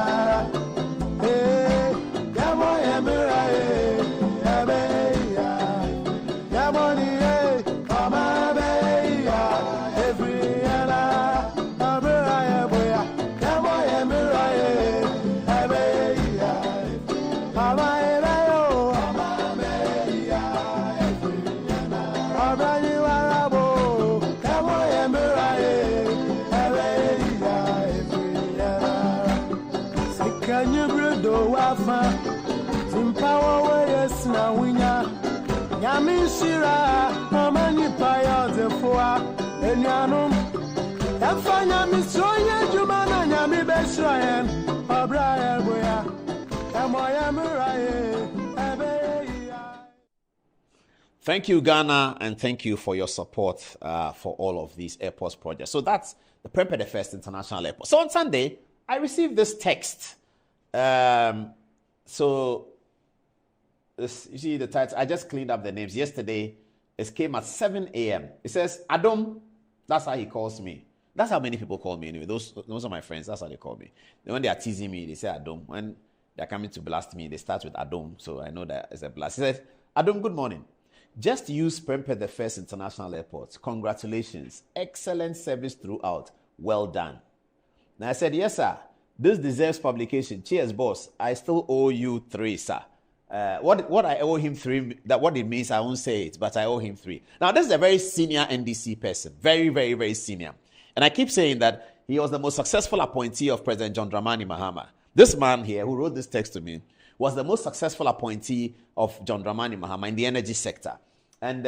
Kamo yambira ye Ebe ya Yamoni ye Oma be ya efiyana Obra ya bwe ya Kamo yambira ye Ebe ya Oma ebe yo Oma be ya efiyana Obra you are abo Kamo yambira ye Ebe ya efiyana Sikanye bredo wafa Timpawa we yes na winya Nyami shira Omani paya zefoa Enyanum Efa nyami soye jumana nyami beshoyen Obra eboya Emoya muraye Ebe ya. Thank you, Ghana, and thank you for your support for all of these airports projects. So that's the Prempeh the First International Airport. So on Sunday, I received this text. So this, you see the title. I just cleaned up the names. Yesterday, it came at 7 a.m. It says, Adam, that's how he calls me. That's how many people call me anyway. Those are my friends. That's how they call me. When they are teasing me, they say Adam. When they're coming to blast me, they start with Adam. So I know that it's a blast. He says, Adam, good morning. Just use Prempeh the First International Airport. Congratulations. Excellent service throughout. Well done. Now I said, yes, sir. This deserves publication. Cheers, boss. I still owe you 3, sir. What I owe him 3, that what it means, I won't say it, but I owe him 3. Now, this is a very senior NDC person. Very, very, very senior. And I keep saying that he was the most successful appointee of President John Dramani Mahama. This man here who wrote this text to me was the most successful appointee of John Dramani Mahama in the energy sector. And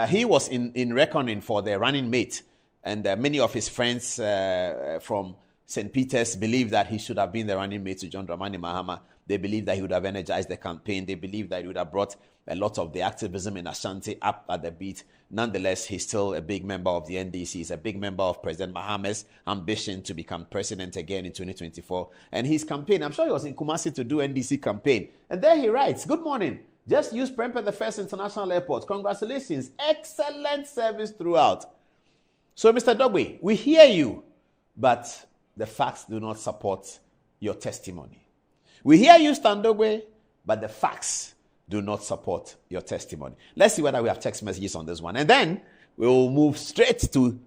he was in reckoning for the running mate. And many of his friends from St. Peter's believe that he should have been the running mate to John Dramani Mahama. They believe that he would have energized the campaign. They believe that he would have brought a lot of the activism in Ashanti up at the beat. Nonetheless, he's still a big member of the NDC. He's a big member of President Mahama's ambition to become president again in 2024. And his campaign, I'm sure he was in Kumasi to do NDC campaign. And there he writes, good morning. Just use Prempeh the First International Airport. Congratulations. Excellent service throughout. So, Mr. Dogwe, we hear you, but the facts do not support your testimony. We hear you, Stan Dogwe, but the facts do not support your testimony. Let's see whether we have text messages on this one. And then we'll move straight to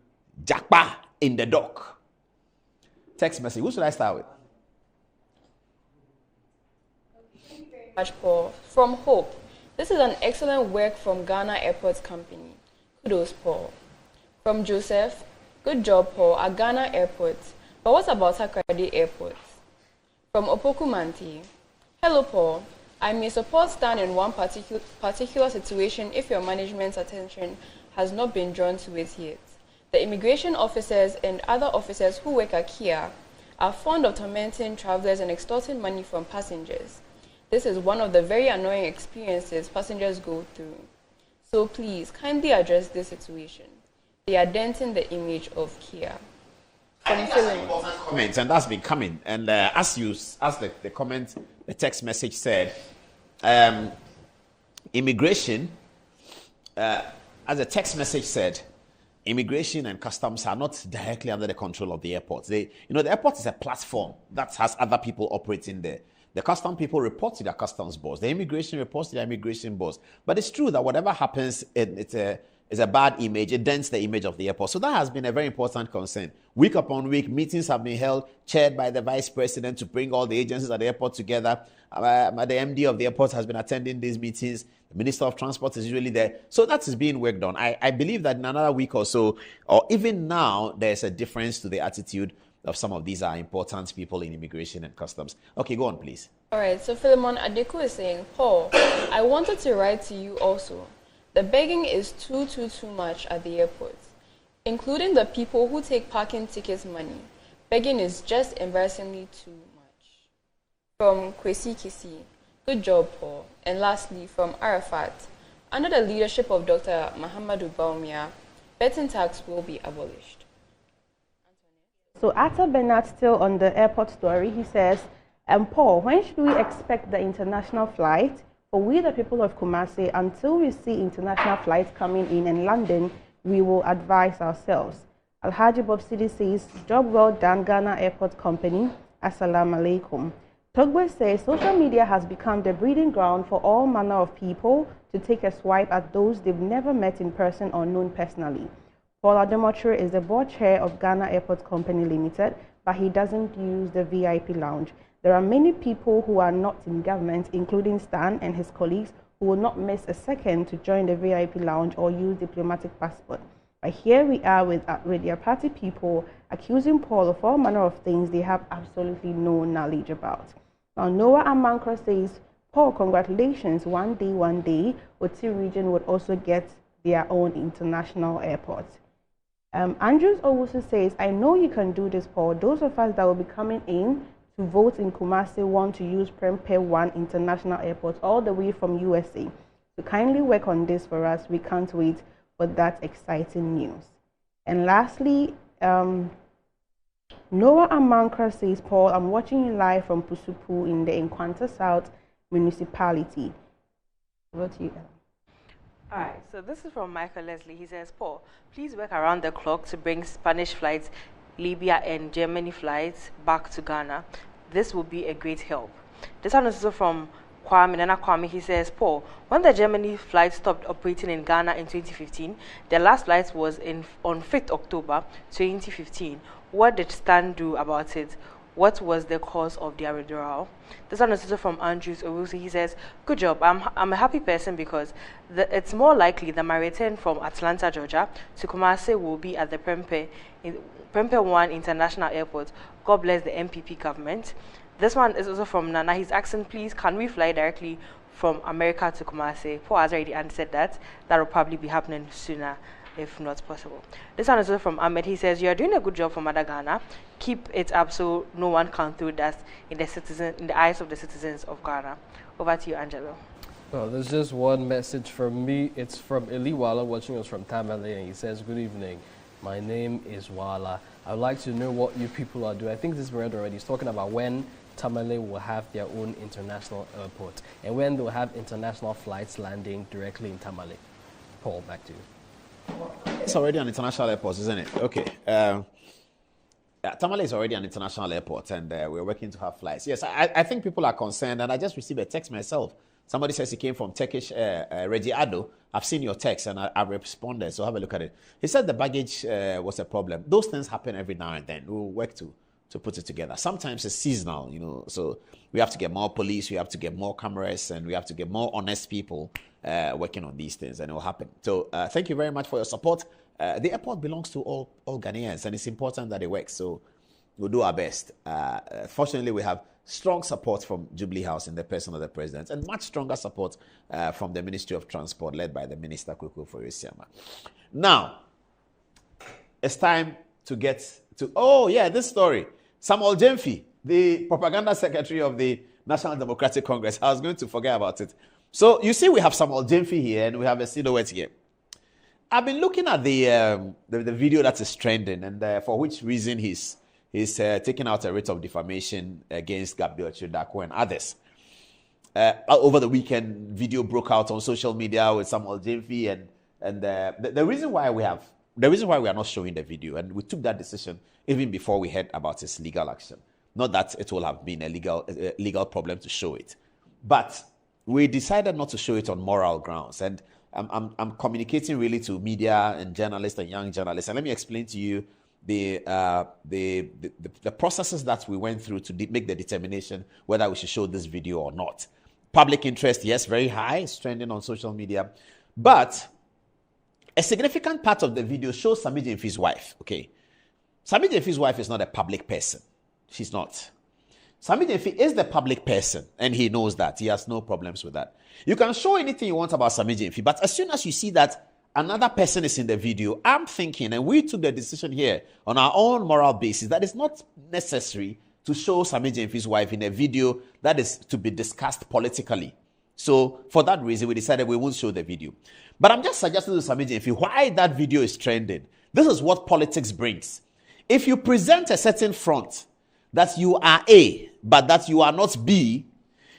Jakpa in the dock. text message. Who should I start with? Much, Paul. From Hope. This is an excellent work from Ghana Airports Company. Kudos, Paul. From Joseph. Good job, Paul, at Ghana Airports. But what about Takoradi Airport? From Opoku Manti. Hello, Paul. I may support stand in one particular situation if your management's attention has not been drawn to it yet. The immigration officers and other officers who work at Kia are fond of tormenting travelers and extorting money from passengers. This is one of the very annoying experiences passengers go through. So please, kindly address this situation. They are denting the image of Kia. Comments, and that's been coming. And as the comment, the text message said, immigration, as the text message said, immigration and customs are not directly under the control of the airports. The airport is a platform that has other people operating there. The custom people report to their customs boss. The immigration reports to their immigration boss. But it's true that whatever happens, it's a bad image. It dents the image of the airport. So that has been a very important concern. Week upon week, meetings have been held, chaired by the vice president to bring all the agencies at the airport together. The MD of the airport has been attending these meetings. The Minister of Transport is usually there. So that is being worked on. I believe that in another week or so, or even now, there's a difference to the attitude of some of these are important people in immigration and customs. Okay, go on, please. All right, so Philemon Adeku is saying, Paul, I wanted to write to you also. The begging is too much at the airport, including the people who take parking tickets money. Begging is just embarrassingly too much. From Kwesi Kisi, good job, Paul. And lastly, from Arafat, under the leadership of Dr. Muhammadu Baumia, betting tax will be abolished. So Atta Bernard, still on the airport story, he says, Paul, when should we expect the international flight? For we, the people of Kumasi, until we see international flights coming in London, we will advise ourselves. Alhaji Bob Sidi says, job well done, Ghana Airport Company. Assalamu alaikum. Togbe says, social media has become the breeding ground for all manner of people to take a swipe at those they've never met in person or known personally. Paul Ademotre is the board chair of Ghana Airport Company Limited, but he doesn't use the VIP lounge. There are many people who are not in government, including Stan and his colleagues, who will not miss a second to join the VIP lounge or use diplomatic passport. But here we are with their party people accusing Paul of all manner of things they have absolutely no knowledge about. Now, Noah Amankra says, Paul, congratulations, one day, Oti region would also get their own international airport. Andrews Owusu says, I know you can do this, Paul. Those of us that will be coming in to vote in Kumasi want to use Prempeh 1 International Airport all the way from USA. So kindly work on this for us. We can't wait for that exciting news. And lastly, Noah Amankra says, Paul, I'm watching you live from Pusupu in the Nkwanta South municipality. Over to you, Ella. All right, so this is from Michael Leslie. He says, Paul, please work around the clock to bring Spanish flights, Libya and Germany flights back to Ghana. This will be a great help. This one is also from Kwame, Nana Kwame. He says, Paul, when the Germany flight stopped operating in Ghana in 2015, the last flight was on 5th October 2015. What did Stan do about it? What was the cause of their withdrawal? This one is also from Andrews Owusu. He says, good job. I'm a happy person because it's more likely that my return from Atlanta, Georgia to Kumasi will be at the Prempeh 1 International Airport. God bless the MPP government. This one is also from Nana. He's asking, please, can we fly directly from America to Kumasi? Paul has already answered that. That will probably be happening sooner, if not possible. This one is also from Ahmed. He says, you are doing a good job for Mother Ghana. Keep it up so no one can throw dust in the eyes of the citizens of Ghana. Over to you, Angelo. Well, there's just one message from me. It's from Eli Wala, watching us from Tamale, and he says, good evening. My name is Wala. I'd like to know what you people are doing. I think this is read already. He's talking about when Tamale will have their own international airport and when they'll have international flights landing directly in Tamale. Paul, back to you. It's already an international airport, isn't it? Okay. Tamale is already an international airport, and we're working to have flights. Yes, I think people are concerned, and I just received a text myself. Somebody says he came from Turkish Reggie Ado. I've seen your text, and I've responded, so have a look at it. He said the baggage was a problem. Those things happen every now and then. We'll work to put it together. Sometimes it's seasonal, you know, so we have to get more police, we have to get more cameras, and we have to get more honest people working on these things, and it will happen. So thank you very much for your support. The airport belongs to all Ghanaians, and it's important that it works, so we'll do our best. Fortunately, we have strong support from Jubilee House in the person of the president, and much stronger support from the Ministry of Transport, led by the Minister Kweku Foresiama. Now, it's time to get to, this story. Samuel Gyamfi, the propaganda secretary of the National Democratic Congress. I was going to forget about it. So you see, we have Samuel Gyamfi here, and we have a silhouette here. I've been looking at the video that is trending, and for which reason he's taking out a writ of defamation against Gabriel Chidako and others. Over the weekend, video broke out on social media with Samuel Gyamfi, and the reason why we are not showing the video, and we took that decision even before we heard about his legal action. Not that it will have been a legal problem to show it, but we decided not to show it on moral grounds. And I'm communicating really to media and journalists and young journalists. And let me explain to you the processes that we went through to make the determination whether we should show this video or not. Public interest, yes, very high, it's trending on social media, but a significant part of the video shows Sammy Gyamfi's wife. Okay, Sammy Gyamfi's wife is not a public person. She's not. Sammy Gyamfi is the public person, and he knows that. He has no problems with that. You can show anything you want about Sammy Gyamfi, but as soon as you see that another person is in the video, I'm thinking, and we took the decision here on our own moral basis, that it's not necessary to show Sammy Gyamfi's wife in a video that is to be discussed politically. So for that reason, we decided we won't show the video. But I'm just suggesting to Sammy Gyamfi why that video is trending. This is what politics brings. If you present a certain front that you are A, but that you are not B,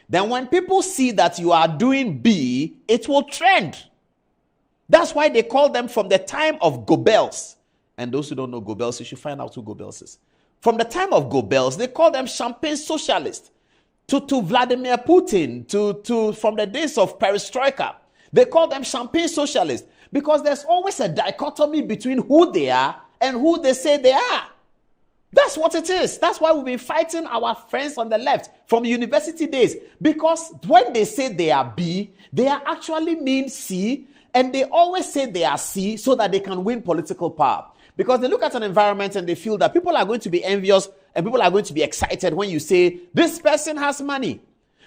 then when people see that you are doing B, it will trend. That's why they call them from the time of Goebbels. And those who don't know Goebbels, you should find out who Goebbels is. From the time of Goebbels, they call them champagne socialists. To Vladimir Putin, from the days of perestroika, they call them champagne socialists because there's always a dichotomy between who they are and who they say they are. That's what it is. That's why we've been fighting our friends on the left from university days, because when they say they are B, they are actually mean C, and they always say they are C so that they can win political power. Because they look at an environment and they feel that people are going to be envious and people are going to be excited when you say, this person has money.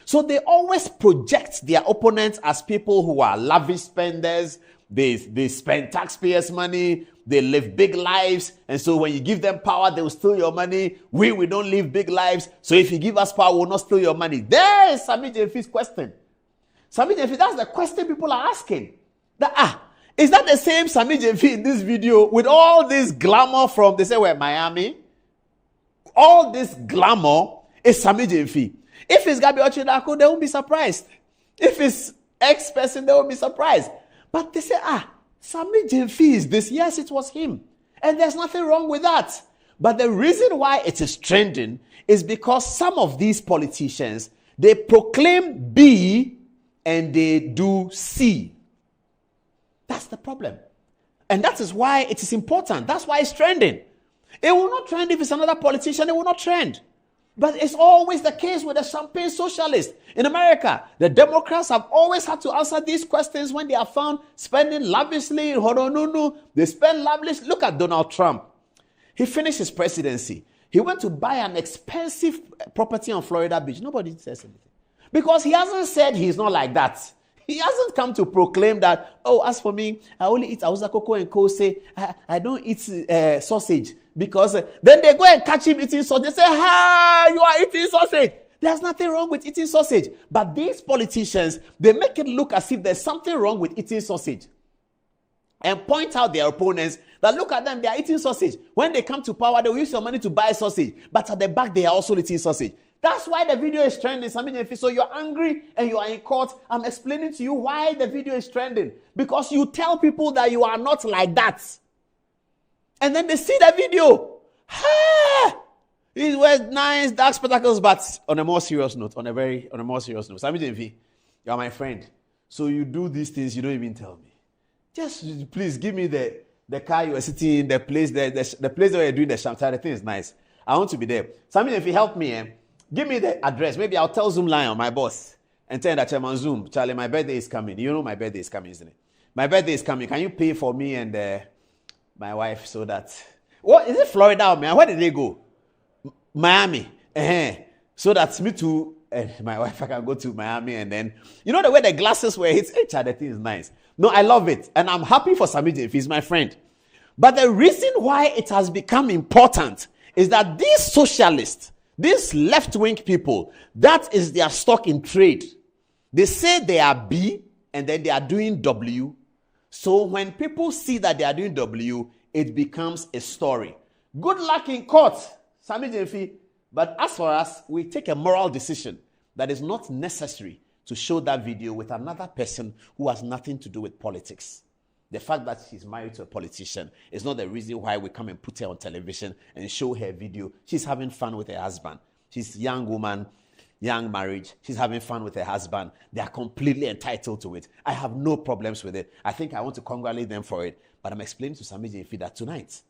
So they always project their opponents as people who are lavish spenders. They spend taxpayers' money. They live big lives. And so when you give them power, they will steal your money. We don't live big lives. So if you give us power, we will not steal your money. There is Sammy Gyamfi's question. Sammy Gyamfi, that's the question people are asking. Is that the same Sammy Gyamfi in this video with all this glamour from, they say, we're Miami? All this glamour is Sammy Gyamfi. If it's Gabriel Chidako, they won't be surprised. If it's X person, they won't be surprised. But they say, Sammy Gyamfi is this. Yes, it was him. And there's nothing wrong with that. But the reason why it is trending is because some of these politicians, they proclaim B and they do C. That's the problem. And that is why it is important. That's why it's trending. It will not trend if it's another politician. It will not trend. But it's always the case with the champagne socialists. In America, the Democrats have always had to answer these questions when they are found spending lavishly in Honolulu. They spend lavishly. Look at Donald Trump. He finished his presidency. He went to buy an expensive property on Florida Beach. Nobody says anything. Because he hasn't said he's not like that. He hasn't come to proclaim that, as for me, I only eat Hausa cocoa and kose. I don't eat sausage. Because then they go and catch him eating sausage. They say, you are eating sausage. There's nothing wrong with eating sausage. But these politicians, they make it look as if there's something wrong with eating sausage. And point out their opponents that look at them, they are eating sausage. When they come to power, they will use your money to buy sausage. But at the back, they are also eating sausage. That's why the video is trending. So you're angry and you are in court. I'm explaining to you why the video is trending. Because you tell people that you are not like that. And then they see the video. He wears nice dark spectacles, but on a more serious note, on a more serious note. Sammy Gyamfi, you are my friend. So you do these things, you don't even tell me. Just please give me the car you are sitting in, the place where you're doing the champagne. The thing is nice. I want to be there. Sammy, if you help me, give me the address. Maybe I'll tell Zoom Lion, my boss, and tell that I'm on Zoom. Charlie, my birthday is coming. You know my birthday is coming, isn't it? My birthday is coming. Can you pay for me and my wife so that... What is it, Florida or man? Where did they go? Miami. So that's me too. And my wife, I can go to Miami and then, you know the way the glasses were hit, the thing is nice. No, I love it. And I'm happy for Samiji if he's my friend. But the reason why it has become important is that these socialists, these left-wing people, that is their stock in trade. They say they are B and then they are doing W. So when people see that they are doing W, it becomes a story. Good luck in court, Samiji. But as for us, we take a moral decision that is not necessary to show that video with another person who has nothing to do with politics. The fact that she's married to a politician is not the reason why we come and put her on television and show her video. She's having fun with her husband. She's a young woman, young marriage. She's having fun with her husband. They are completely entitled to it. I have no problems with it. I think I want to congratulate them for it. But I'm explaining to Samiji Ifi that tonight,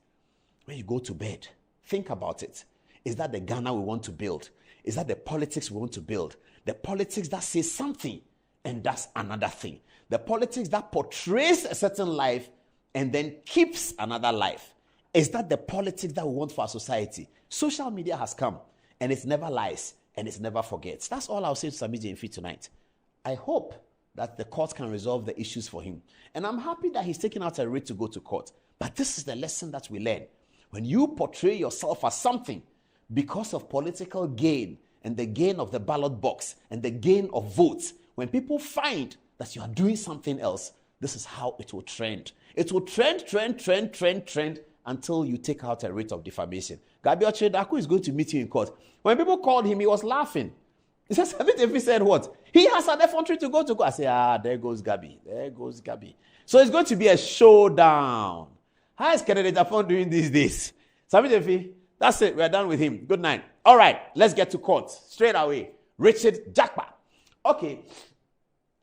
when you go to bed, think about it. Is that the Ghana we want to build? Is that the politics we want to build? The politics that says something and does another thing. The politics that portrays a certain life and then keeps another life. Is that the politics that we want for our society? Social media has come and it never lies and it never forgets. That's all I'll say to Samiji Ifi tonight. I hope that the court can resolve the issues for him. And I'm happy that he's taking out a writ to go to court. But this is the lesson that we learn. When you portray yourself as something because of political gain and the gain of the ballot box and the gain of votes, when people find that you are doing something else, this is how it will trend. It will trend until you take out a writ of defamation. Gabi Ochedaku is going to meet you in court. When people called him, he was laughing. He says, if he said what? He has an effrontery to go to court. I say, there goes Gabi. There goes Gabi. So it's going to be a showdown. How is Kennedy Jafon doing these days? Sabi, that's it. We're done with him. Good night. All right. Let's get to court. Straight away. Richard Jakpa. Okay.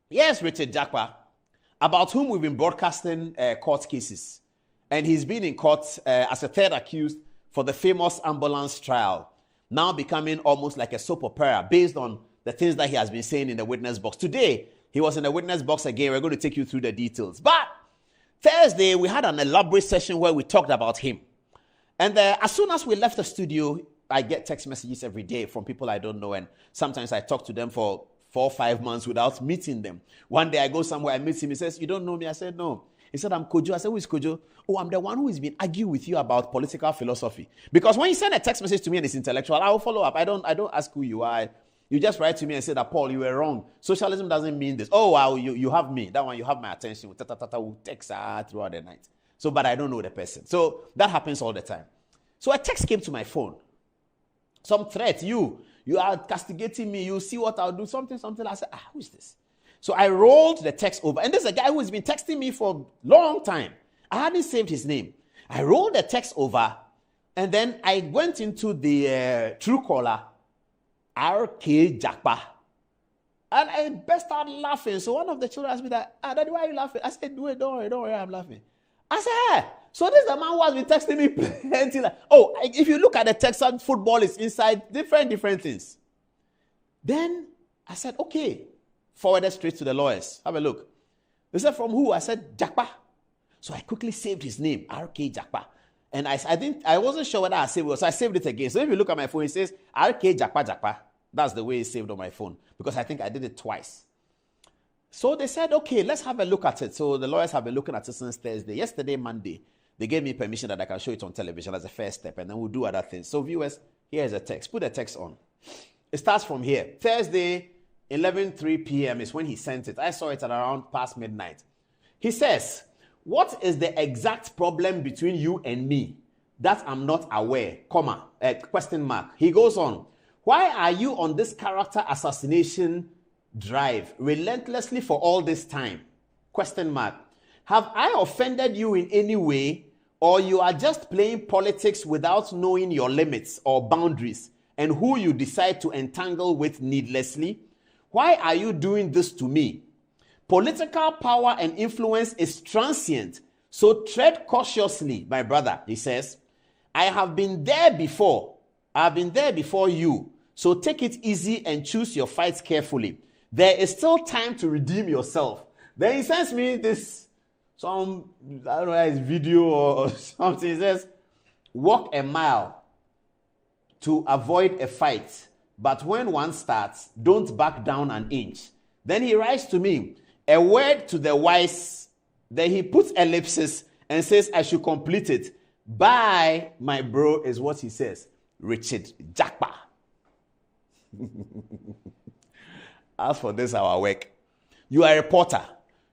Yes, Richard Jakpa, about whom we've been broadcasting court cases. And he's been in court as a third accused for the famous ambulance trial, now becoming almost like a soap opera based on the things that he has been saying in the witness box. Today, he was in the witness box again. We're going to take you through the details. But Thursday, we had an elaborate session where we talked about him. And as soon as we left the studio, I get text messages every day from people I don't know. And sometimes I talk to them for 4 or 5 months without meeting them. One day I go somewhere, I meet him. He says, you don't know me? I said, no. He said, I'm Kojo. I said, who is Kojo? Oh, I'm the one who has been arguing with you about political philosophy. Because when you send a text message to me and it's intellectual, I will follow up. I don't ask who you are. You just write to me and say that, Paul, you were wrong. Socialism doesn't mean this. Oh, wow, you have me. That one, you have my attention. We'll text throughout the night. So, but I don't know the person. So that happens all the time. So a text came to my phone. Some threat, you are castigating me. You see what I'll do. Something. I said, who is this? So I rolled the text over. And this is a guy who has been texting me for a long time. I hadn't saved his name. I rolled the text over. And then I went into the Truecaller, RK Jakpa. And I burst out laughing. So one of the children asked me that, Daddy, why are you laughing? I said, don't worry, I'm laughing. I said, hey. So this is the man who has been texting me plenty. If you look at the text, football is inside different things. Then I said, okay, forward it straight to the lawyers. Have a look. They said, from who? I said, Jakpa. So I quickly saved his name, RK Jakpa. And I wasn't sure whether I saved it, so I saved it again. So if you look at my phone, it says RK Jakpa. That's the way it's saved on my phone because I think I did it twice. So they said, okay, let's have a look at it. So the lawyers have been looking at it since Thursday. Yesterday, Monday, they gave me permission that I can show it on television as a first step, and then we'll do other things. So viewers, here's a text. Put the text on. It starts from here. Thursday, 11:03 p.m. is when he sent it. I saw it at around past midnight. He says, what is the exact problem between you and me that I'm not aware, question mark. He goes on, why are you on this character assassination drive relentlessly for all this time? Question mark. Have I offended you in any way, or you are just playing politics without knowing your limits or boundaries and who you decide to entangle with needlessly? Why are you doing this to me? Political power and influence is transient, so tread cautiously, my brother, he says. I have been there before. I've been there before you, so take it easy and choose your fights carefully. There is still time to redeem yourself. Then he sends me this, I don't know, it's video or something. He says, walk a mile to avoid a fight, but when one starts, don't back down an inch. Then he writes to me, a word to the wise. Then he puts ellipsis and says, I should complete it. Bye, my bro, is what he says. Richard Jakpa. As for this, our work. You are a reporter.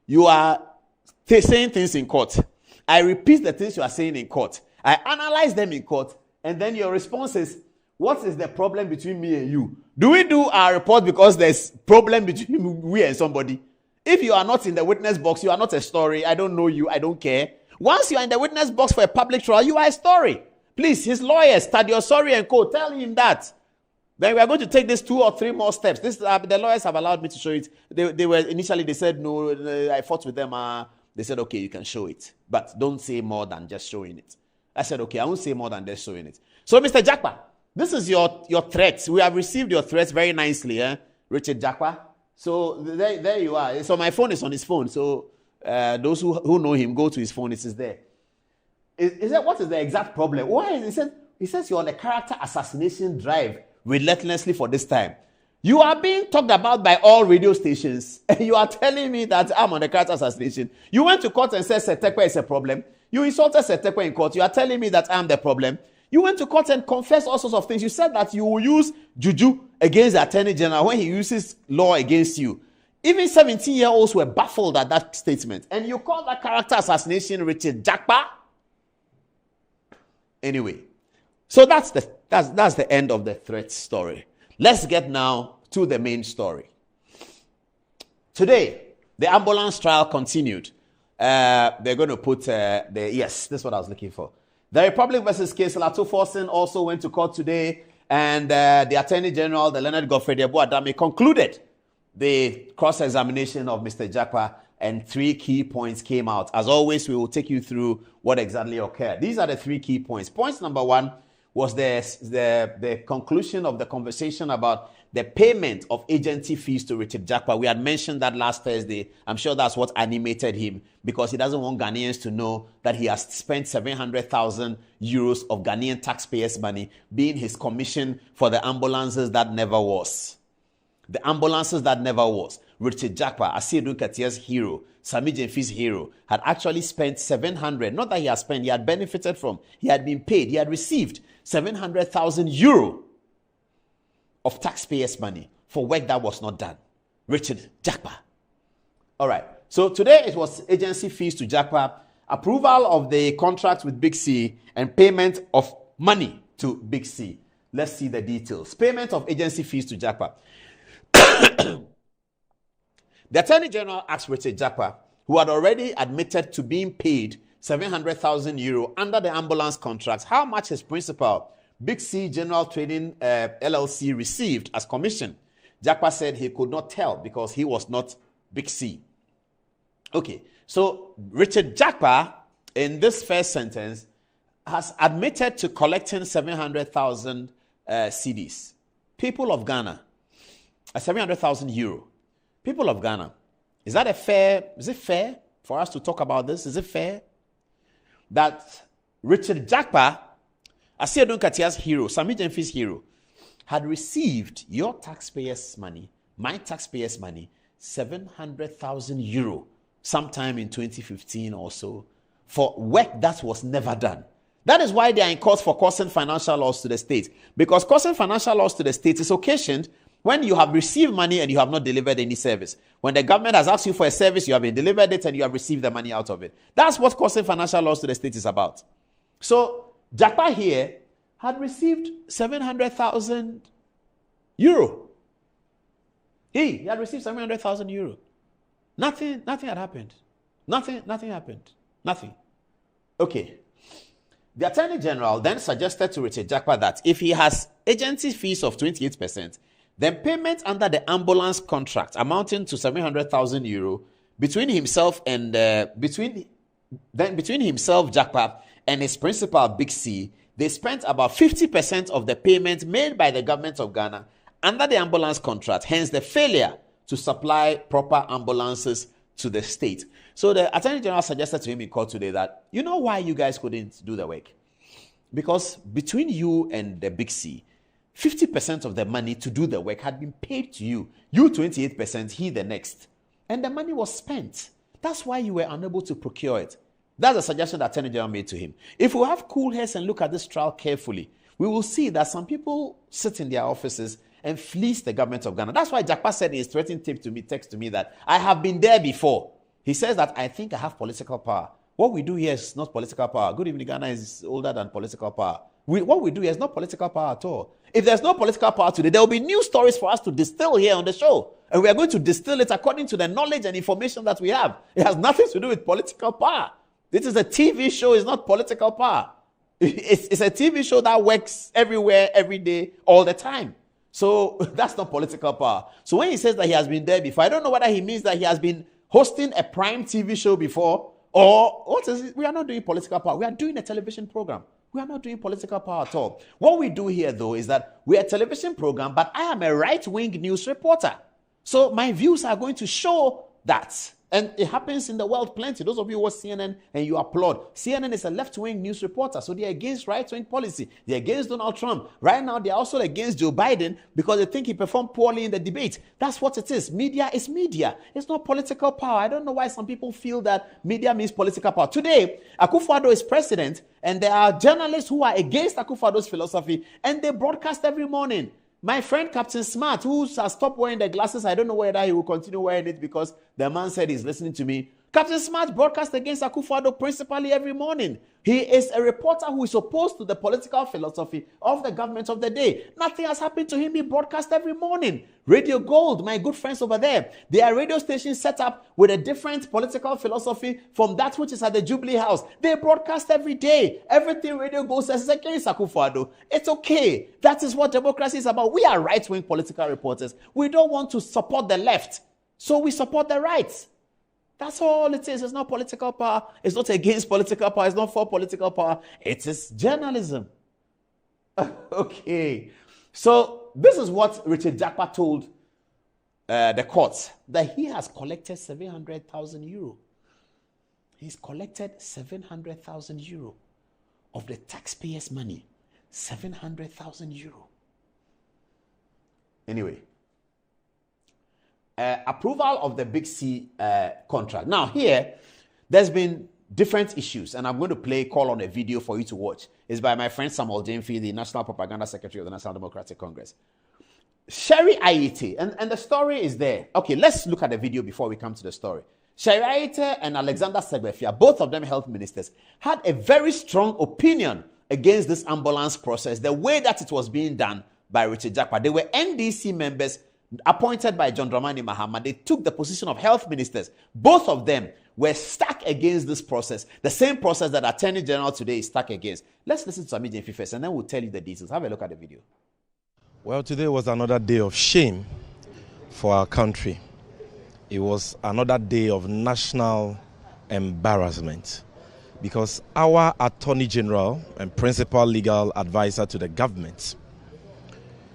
You are saying things in court. I repeat the things you are saying in court. I analyze them in court. And then your response is, what is the problem between me and you? Do we do our report because there's problem between we and somebody? If you are not in the witness box, you are not a story. I don't know you. I don't care. Once you are in the witness box for a public trial, you are a story. Please, his lawyers, Tadio Sorry and Co., tell him that. Then we are going to take this 2 or 3 more steps. The lawyers have allowed me to show it. They said no. I fought with them. They said, okay, you can show it. But don't say more than just showing it. I said, okay, I won't say more than just showing it. So, Mr. Jakpa, this is your threats. We have received your threats very nicely, Richard Jakpa. So there you are. So my phone is on his phone. So those who know him, go to his phone. It is there. What is the exact problem? Why is it? He says you're on a character assassination drive relentlessly for this time. You are being talked about by all radio stations. And you are telling me that I'm on a character assassination. You went to court and said Setekwe is a problem. You insulted Setekwe in court. You are telling me that I'm the problem. You went to court and confessed all sorts of things. You said that you will use juju against the Attorney General when he uses law against you. Even 17-year-olds were baffled at that statement. And you call that character assassination Richard Jakpa? Anyway, so that's the end of the threat story. Let's get now to the main story. Today, the ambulance trial continued. They're going to put yes, this is what I was looking for. The Republic versus case Lato Forsen also went to court today, and the Attorney General, the Leonard Godfrey Adame, concluded the cross-examination of Mr. Jakpa, and 3 key points came out. As always, we will take you through what exactly occurred. These are the 3 key points. Point number 1 was the conclusion of the conversation about the payment of agency fees to Richard Jakpa. We had mentioned that last Thursday. I'm sure that's what animated him, because he doesn't want Ghanaians to know that he has spent 700,000 euros of Ghanaian taxpayers' money being his commission for the ambulances that never was. The ambulances that never was. Richard Jakpa, Asiedun Katia's hero, Sami Jenfi's hero, had actually spent 700, not that he had spent, he had benefited from, he had been paid, he had received 700,000 euro of taxpayers' money for work that was not done. Richard Jakpa. All right. So today it was agency fees to Jakpa, approval of the contract with Big C, and payment of money to Big C. Let's see the details. Payment of agency fees to Jakpa. The Attorney General asked Richard Jakpa, who had already admitted to being paid 700,000 euro under the ambulance contracts, how much his principal, Big C General Trading LLC, received as commission. Jakpa said he could not tell because he was not Big C. Okay, so Richard Jakpa, in this first sentence, has admitted to collecting 700,000 CDs. People of Ghana, 700,000 euro. People of Ghana, is it fair for us to talk about this? Is it fair that Richard Jakpa, Asiedun Katia's hero, Sami Jenfi's hero, had received your taxpayers' money, my taxpayers' money, 700,000 euro, sometime in 2015 or so, for work that was never done? That is why they are in court for causing financial loss to the state. Because causing financial loss to the state is occasioned when you have received money and you have not delivered any service. When the government has asked you for a service, you have been delivered it and you have received the money out of it. That's what causing financial loss to the state is about. So, Jakpa here had received 700,000 euro. He had received 700,000 euro. Nothing had happened. Nothing happened. Nothing. Okay. The Attorney General then suggested to Richard Jakpa that if he has agency fees of 28%, then payment under the ambulance contract amounting to 700,000 euro between himself, Jakpa, and his principal, Big C, they spent about 50% of the payment made by the government of Ghana under the ambulance contract, hence the failure to supply proper ambulances to the state. So the Attorney General suggested to him in court today that, you know why you guys couldn't do the work? Because between you and the Big C, 50% of the money to do the work had been paid to you. You 28%, he the next. And the money was spent. That's why you were unable to procure it. That's a suggestion that Attorney General made to him. If we have cool heads and look at this trial carefully, we will see that some people sit in their offices and fleece the government of Ghana. That's why Jakpa said in his threatening text to me that I have been there before. He says that I think I have political power. What we do here is not political power. Good evening, Ghana is older than political power. What we do here is not political power at all. If there's no political power today, there will be new stories for us to distill here on the show. And we are going to distill it according to the knowledge and information that we have. It has nothing to do with political power. This is a TV show, it's not political power. It's a TV show that works everywhere, every day, all the time. So that's not political power. So when he says that he has been there before, I don't know whether he means that he has been hosting a prime TV show before, or what is it? We are not doing political power. We are doing a television program. We are not doing political power at all. What we do here, though, is that we are a television program, but I am a right-wing news reporter. So my views are going to show that. And it happens in the world plenty. Those of you who watch CNN and you applaud. CNN is a left-wing news reporter, so they're against right-wing policy. They're against Donald Trump. Right now, they're also against Joe Biden because they think he performed poorly in the debate. That's what it is. Media is media. It's not political power. I don't know why some people feel that media means political power. Today, Akufo-Addo is president, and there are journalists who are against Akufo-Addo's philosophy, and they broadcast every morning. My friend Captain Smart, who has stopped wearing the glasses, I don't know whether he will continue wearing it because the man said he's listening to me. Captain Smart broadcasts against Akufo-Addo principally every morning. He is a reporter who is opposed to the political philosophy of the government of the day. Nothing has happened to him. He broadcasts every morning. Radio Gold, my good friends over there, they are radio stations set up with a different political philosophy from that which is at the Jubilee House. They broadcast every day. Everything Radio Gold says is against Akufo-Addo. It's okay. That is what democracy is about. We are right-wing political reporters. We don't want to support the left, so we support the right. That's all it is. It's not political power. It's not against political power. It's not for political power. It is journalism. Okay. So this is what Richard Jakpa told the courts, that he has collected 700,000 euro. He's collected 700,000 euro of the taxpayers' money. 700,000 euro. Anyway. Approval of the Big C contract. Now here, there's been different issues, and I'm going to call on a video for you to watch. It's by my friend Samuel Jamefi, the National Propaganda Secretary of the National Democratic Congress. Sherry Aite, and the story is there. Okay, let's look at the video before we come to the story. Sherry Aite and Alexander Segbefia, both of them health ministers, had a very strong opinion against this ambulance process, the way that it was being done by Richard Jakpa. They were NDC members appointed by John Dramani Mahama. They took the position of health ministers. Both of them were stuck against this process, the same process that Attorney General today is stuck against. Let's listen to Sami Jamefi first, and then we'll tell you the details. Have a look at the video. Well, today was another day of shame for our country. It was another day of national embarrassment because our Attorney General and principal legal advisor to the government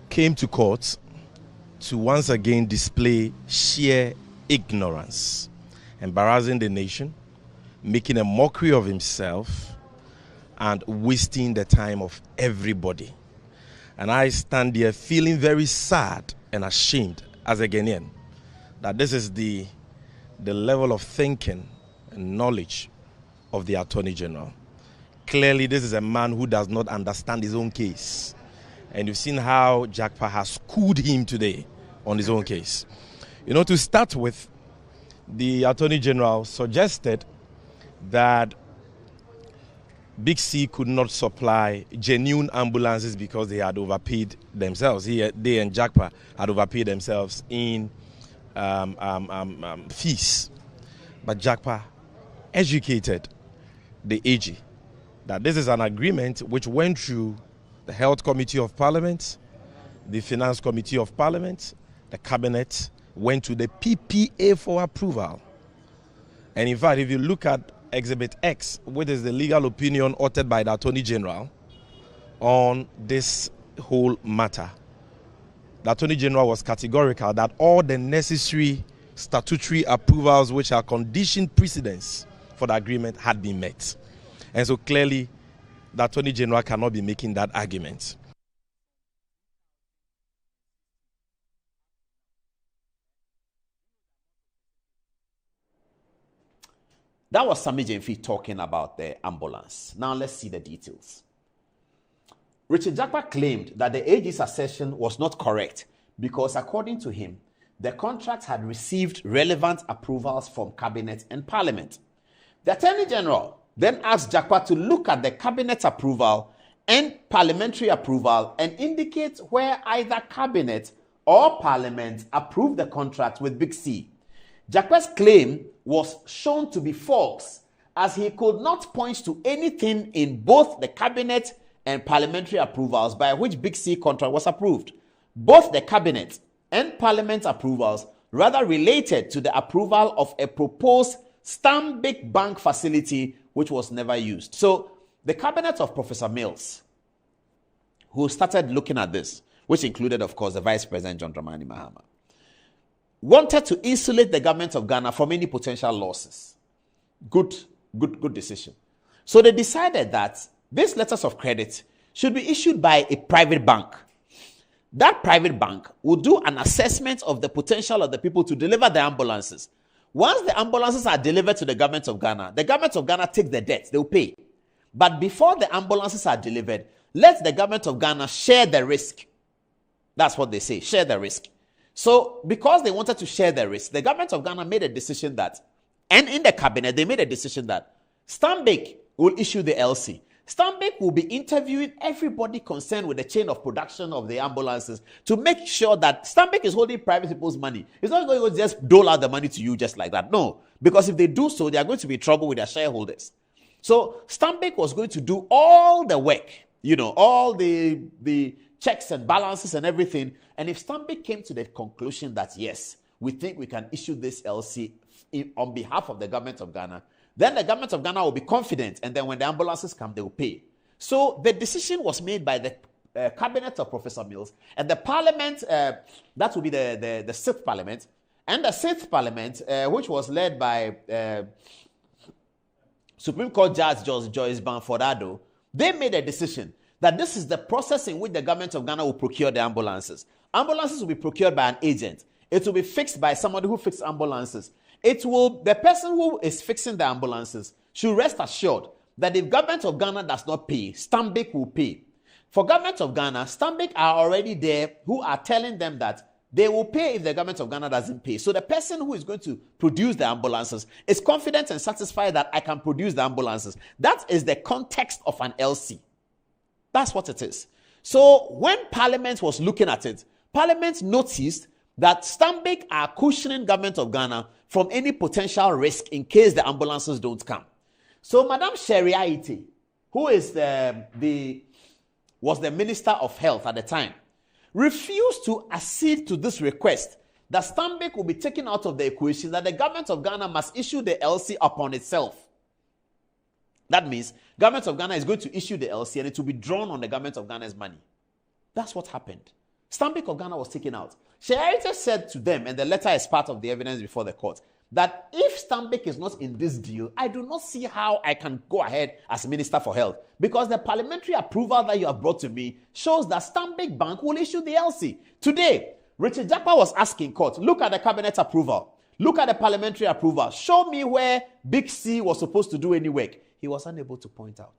came to court to once again display sheer ignorance, embarrassing the nation, making a mockery of himself, and wasting the time of everybody. And I stand here feeling very sad and ashamed as a Ghanaian that this is the level of thinking and knowledge of the Attorney General. Clearly, this is a man who does not understand his own case. And you've seen how Jakpa has schooled him today on his own case. You know, to start with, the Attorney General suggested that Big C could not supply genuine ambulances because they had overpaid themselves. They and Jakpa had overpaid themselves in fees. But Jakpa educated the AG that this is an agreement which went through the Health Committee of Parliament, the Finance Committee of Parliament, the Cabinet, went to the PPA for approval. And in fact, if you look at Exhibit X, which is the legal opinion authored by the Attorney General, on this whole matter. The Attorney General was categorical that all the necessary statutory approvals which are conditioned precedents for the agreement had been met. And so clearly, the Attorney General cannot be making that argument. That was Sami Jemfi talking about the ambulance. Now let's see the details. Richard Jakpa claimed that the AG's assertion was not correct because, according to him, the contract had received relevant approvals from Cabinet and Parliament. The Attorney General then asked Jakpa to look at the Cabinet approval and parliamentary approval and indicate where either Cabinet or Parliament approved the contract with Big C. Jakpa's claim was shown to be false, as he could not point to anything in both the Cabinet and parliamentary approvals by which Big C contract was approved. Both the Cabinet and Parliament approvals rather related to the approval of a proposed Stanbic Bank facility which was never used. So the Cabinet of Professor Mills, who started looking at this, which included, of course, the Vice President John Dramani Mahama, wanted to insulate the government of Ghana from any potential losses. Good decision. So they decided that these letters of credit should be issued by a private bank. That private bank will do an assessment of the potential of the people to deliver the ambulances. Once the ambulances are delivered to the government of Ghana takes the debt, they will pay. But before the ambulances are delivered, let the government of Ghana share the risk. That's what they say, share the risk. So, because they wanted to share the risk, the government of Ghana made a decision that, and in the cabinet, they made a decision that Stanbic will issue the LC. Stanbic will be interviewing everybody concerned with the chain of production of the ambulances to make sure that Stanbic is holding private people's money. It's not going to just dole out the money to you just like that. No, because if they do so, they are going to be in trouble with their shareholders. So, Stanbic was going to do all the work, all the checks and balances and everything. And if Stanbic came to the conclusion that, yes, we think we can issue this LC on behalf of the government of Ghana, then the government of Ghana will be confident, and then when the ambulances come, they will pay. So the decision was made by the Cabinet of Professor Mills, and the Parliament, that will be the 6th Parliament, and the 6th Parliament, which was led by Supreme Court Judge Joyce Banfordado, they made a decision that this is the process in which the government of Ghana will procure the ambulances. Ambulances will be procured by an agent. It will be fixed by somebody who fixes ambulances. The person who is fixing the ambulances should rest assured that if government of Ghana does not pay, Stanbic will pay. For government of Ghana, Stanbic are already there who are telling them that they will pay if the government of Ghana doesn't pay. So the person who is going to produce the ambulances is confident and satisfied that I can produce the ambulances. That is the context of an LC. That's what it is. So when Parliament was looking at it, Parliament noticed that Stanbic are cushioning government of Ghana from any potential risk in case the ambulances don't come. So Madam Sheria Ite, who is was the Minister of Health at the time, refused to accede to this request that Stanbic will be taken out of the equation, that the government of Ghana must issue the LC upon itself. That means government of Ghana is going to issue the LC and it will be drawn on the government of Ghana's money. That's what happened. Stanbic of Ghana was taken out. Sheria said to them, and the letter is part of the evidence before the court, that if Stanbic is not in this deal, I do not see how I can go ahead as Minister for Health, because the parliamentary approval that you have brought to me shows that Stanbic Bank will issue the LC. Today, Richard Jakpa was asking court, look at the cabinet approval, look at the parliamentary approval, show me where Big C was supposed to do any work. He was unable to point out.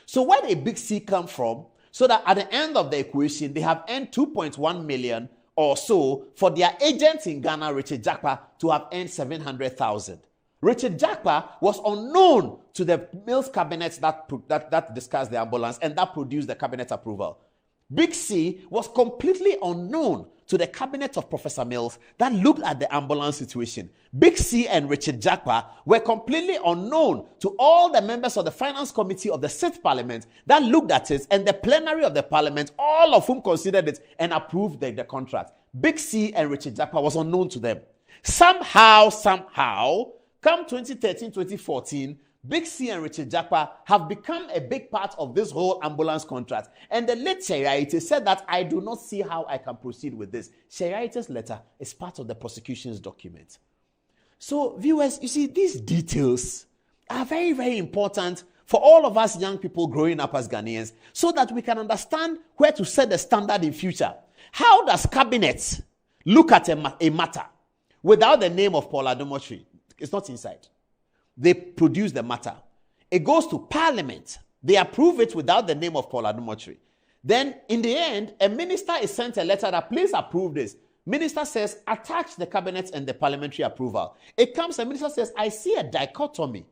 So where did Big C come from? So that at the end of the equation, they have earned 2.1 million or so for their agent in Ghana, Richard Jakpa, to have earned 700,000. Richard Jakpa was unknown to the Mills cabinet that discussed the ambulance and that produced the cabinet approval. Big C was completely unknown to the cabinet of Professor Mills that looked at the ambulance situation. Big C and Richard Jakpa were completely unknown to all the members of the Finance Committee of the 6th Parliament that looked at it, and the plenary of the Parliament, all of whom considered it and approved the contract. Big C and Richard Jakpa was unknown to them. Somehow, come 2013, 2014, Big C and Richard Jakpa have become a big part of this whole ambulance contract. And the late Sheriaite said that I do not see how I can proceed with this. Sheriaite's letter is part of the prosecution's document. So, viewers, you see, these details are very, very important for all of us young people growing up as Ghanaians, so that we can understand where to set the standard in future. How does cabinet look at a matter without the name of Paul Adomotri? It's not inside. They produce the matter. It goes to Parliament. They approve it without the name of Paul Adomotri. Then, in the end, a minister is sent a letter that please approve this. Minister says, attach the cabinet and the parliamentary approval. It comes, the minister says, I see a dichotomy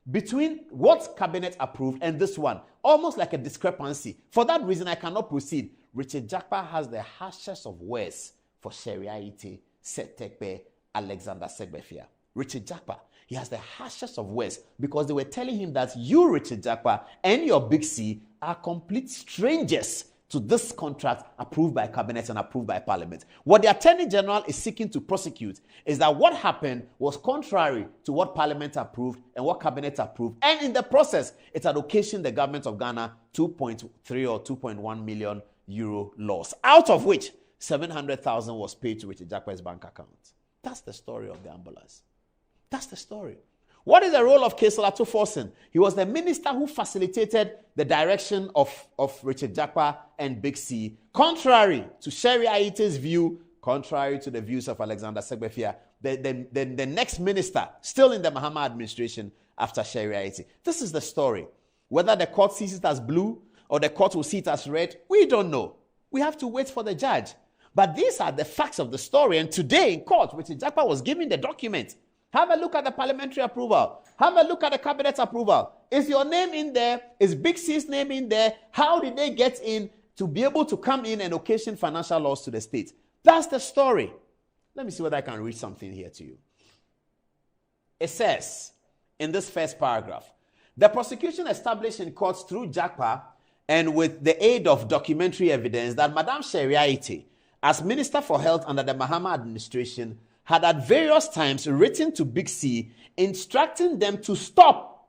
between what cabinet approved and this one. Almost like a discrepancy. For that reason, I cannot proceed. Richard Jakpa has the harshest of words for Sheriaite, Setekpe, Alexander Segbefia. Richard Jakpa, he has the harshest of words because they were telling him that you, Richard Jakpa, and your Big C are complete strangers to this contract approved by cabinet and approved by parliament. What the Attorney General is seeking to prosecute is that what happened was contrary to what parliament approved and what cabinet approved. And in the process, it had occasioned the government of Ghana 2.3 or 2.1 million euro loss, out of which 700,000 was paid to Richard Jakpa's bank account. That's the story of the ambulance. That's the story. What is the role of Kesela Tuforsen? He was the minister who facilitated the direction of Richard Jakpa and Big C, contrary to Sheriaite's view, contrary to the views of Alexander Segbefia, the next minister, still in the Mahama administration after Sheriaite. This is the story. Whether the court sees it as blue or the court will see it as red, we don't know. We have to wait for the judge. But these are the facts of the story. And today in court, Richard Jakpa was given the document. Have a look at the parliamentary approval. Have a look at the cabinet approval. Is your name in there? Is Big C's name in there? How did they get in to be able to come in and occasion financial loss to the state? That's the story. Let me see whether I can read something here to you. It says, in this first paragraph, the prosecution established in courts through Jakpa and with the aid of documentary evidence that Madame Sheriaite, as Minister for Health under the Mahama administration, had at various times written to Big C instructing them to stop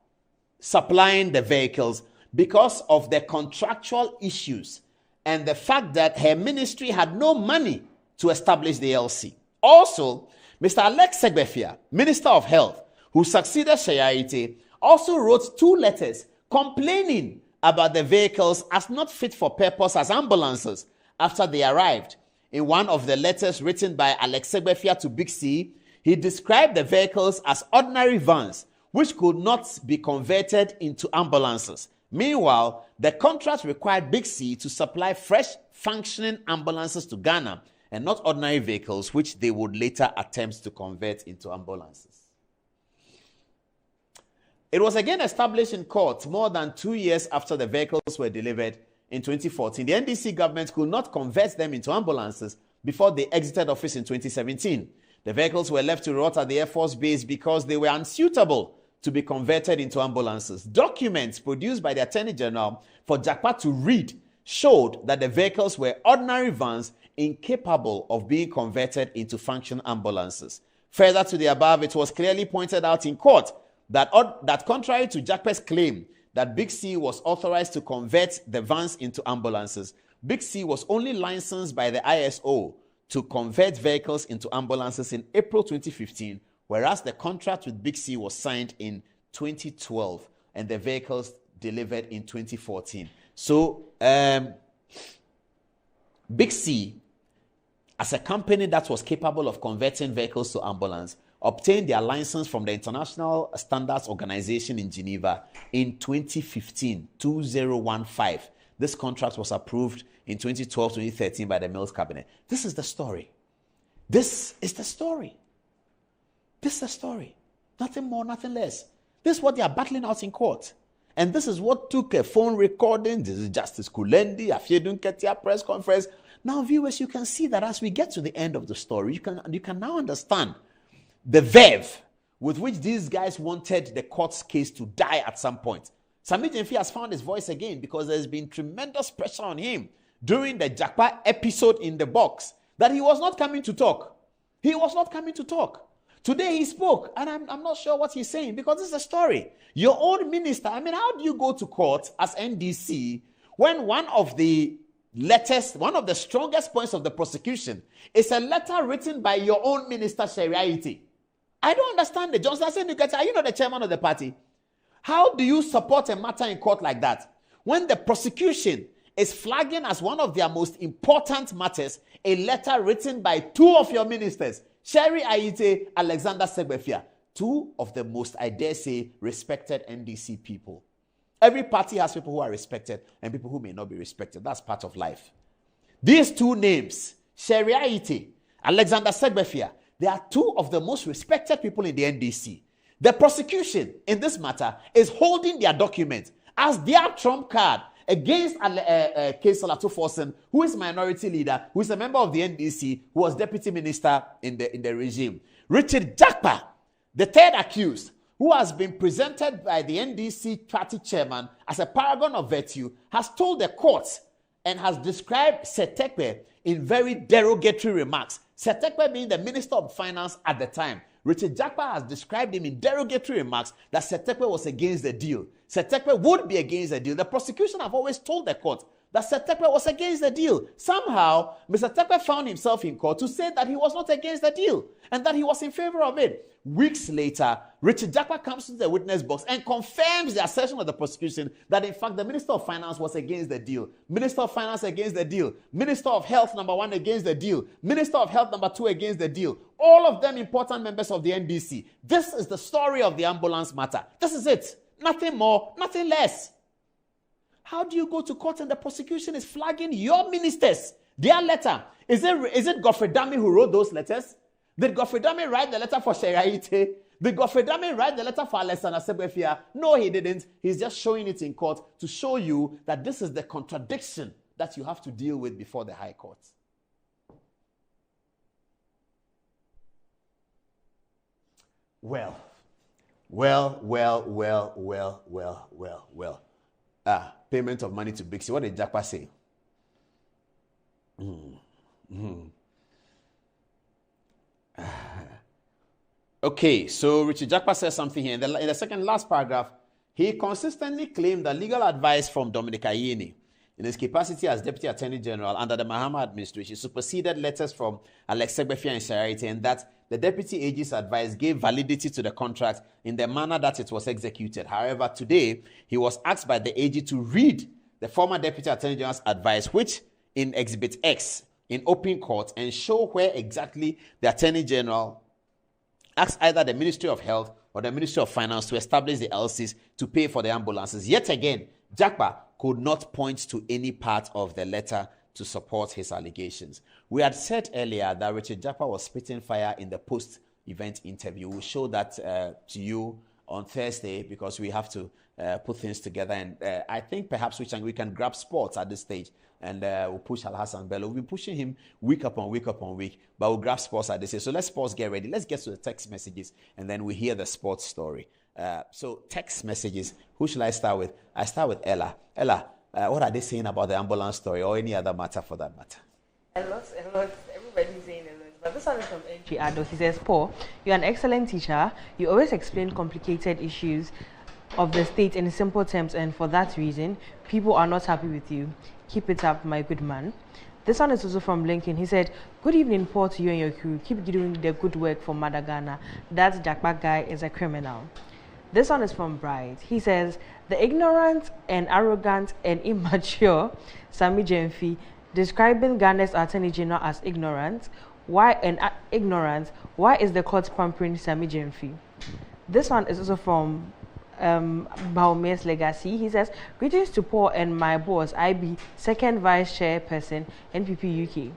supplying the vehicles because of the contractual issues and the fact that her ministry had no money to establish the LC. Also, Mr. Alex Segbefia, Minister of Health, who succeeded Sheriaite, also wrote 2 letters complaining about the vehicles as not fit for purpose as ambulances after they arrived. In one of the letters written by Alex Segbefia to Big C, he described the vehicles as ordinary vans, which could not be converted into ambulances. Meanwhile, the contract required Big C to supply fresh, functioning ambulances to Ghana, and not ordinary vehicles, which they would later attempt to convert into ambulances. It was again established in court more than 2 years after the vehicles were delivered. In 2014, the NDC government could not convert them into ambulances before they exited office in 2017. The vehicles were left to rot at the Air Force Base because they were unsuitable to be converted into ambulances. Documents produced by the Attorney General for Jakpa to read showed that the vehicles were ordinary vans incapable of being converted into functional ambulances. Further to the above, it was clearly pointed out in court that contrary to Jakpa's claim that Big C was authorized to convert the vans into ambulances, Big C was only licensed by the ISO to convert vehicles into ambulances in April 2015, whereas the contract with Big C was signed in 2012 and the vehicles delivered in 2014. So, Big C, as a company that was capable of converting vehicles to ambulance, obtained their license from the International Standards Organization in Geneva in 2015, 2015. This contract was approved in 2012-2013 by the Mills Cabinet. This is the story. This is the story. This is the story. Nothing more, nothing less. This is what they are battling out in court. And this is what took a phone recording. This is Justice Kulendi, Afiedun Ketia press conference. Now, viewers, you can see that as we get to the end of the story, you can now understand the verve with which these guys wanted the court's case to die at some point. Sami Jenfi has found his voice again because there's been tremendous pressure on him during the Jakpa episode in the box that he was not coming to talk. He was not coming to talk. Today he spoke, and I'm not sure what he's saying because this is a story. Your own minister, I mean, how do you go to court as NDC when one of the letters, one of the strongest points of the prosecution is a letter written by your own minister, Shariaiti? I don't understand it. Johnson said, are you not the chairman of the party? How do you support a matter in court like that when the prosecution is flagging as one of their most important matters a letter written by two of your ministers, Sherry Aite, Alexander Segbefia, two of the most, I dare say, respected NDC people. Every party has people who are respected and people who may not be respected. That's part of life. These two names, Sherry Aite, Alexander Segbefia, they are two of the most respected people in the NDC. The prosecution in this matter is holding their document as their trump card against K. Salato Forsen, who is minority leader, who is a member of the NDC, who was deputy minister in the regime. Richard Jakpa, the third accused, who has been presented by the NDC party chairman as a paragon of virtue, has told the court and has described Setekwe in very derogatory remarks. Setekwe being the Minister of Finance at the time. Richard Jakpa has described him in derogatory remarks that Setekwe was against the deal. Setekwe would be against the deal. The prosecution have always told the court that Setekwe was against the deal. Somehow, Mr. Setekwe found himself in court to say that he was not against the deal and that he was in favor of it. Weeks later, Richard Jakpa comes to the witness box and confirms the assertion of the prosecution that in fact the Minister of Finance was against the deal. Minister of Finance against the deal. Minister of Health number 1 against the deal. Minister of Health number 2 against the deal. All of them important members of the NDC. This is the story of the ambulance matter. This is it. Nothing more, nothing less. How do you go to court and the prosecution is flagging your ministers? Their letter. Is it Godfrey Dami who wrote those letters? Did Godfrey Dami write the letter for Sheriaite? Did Godfrey Dami write the letter for Alexander Segbefia? No, he didn't. He's just showing it in court to show you that this is the contradiction that you have to deal with before the High Court. Well. Payment of money to Bixie. What did Jakpa say? Okay, so Richard Jakpa says something here. In the second last paragraph, he consistently claimed that legal advice from Dominic Ayeni in his capacity as Deputy Attorney General under the Mahama administration superseded letters from Alex Segbefia and Shariaite, and that the Deputy AG's advice gave validity to the contract in the manner that it was executed. However, today, he was asked by the AG to read the former Deputy Attorney General's advice, which in Exhibit X in open court, and show where exactly the Attorney General asked either the Ministry of Health or the Ministry of Finance to establish the LCs to pay for the ambulances. Yet again, Jakpa could not point to any part of the letter to support his allegations. We had said earlier that Richard Jakpa was spitting fire in the post-event interview. We'll show that to you on Thursday because we have to put things together. And I think perhaps we can grab sports at this stage and we'll push Al-Hassan Bello. We'll be pushing him week upon week upon week, but we'll grab sports at this stage. So let's pause, get ready. Let's get to the text messages and then we hear the sports story. So text messages, who should I start with? I start with Ella. Ella, what are they saying about the ambulance story or any other matter for that matter? A lot. Everybody's saying a lot. But this one is from Entry Ado. He says, Paul, you're an excellent teacher. You always explain complicated issues of the state in simple terms, and for that reason, people are not happy with you. Keep it up, my good man. This one is also from Lincoln. He said, good evening, Paul, to you and your crew. Keep doing the good work for Mother Ghana. That Jakpa guy is a criminal. This one is from Bright. He says, the ignorant and arrogant and immature Sammy Jemfi describing Ghana's Attorney General as ignorant. Why is the court pampering Sammy Jemfi? This one is also from Baume's Legacy. He says, greetings to Paul and my boss, IB, second vice chairperson, NPP UK.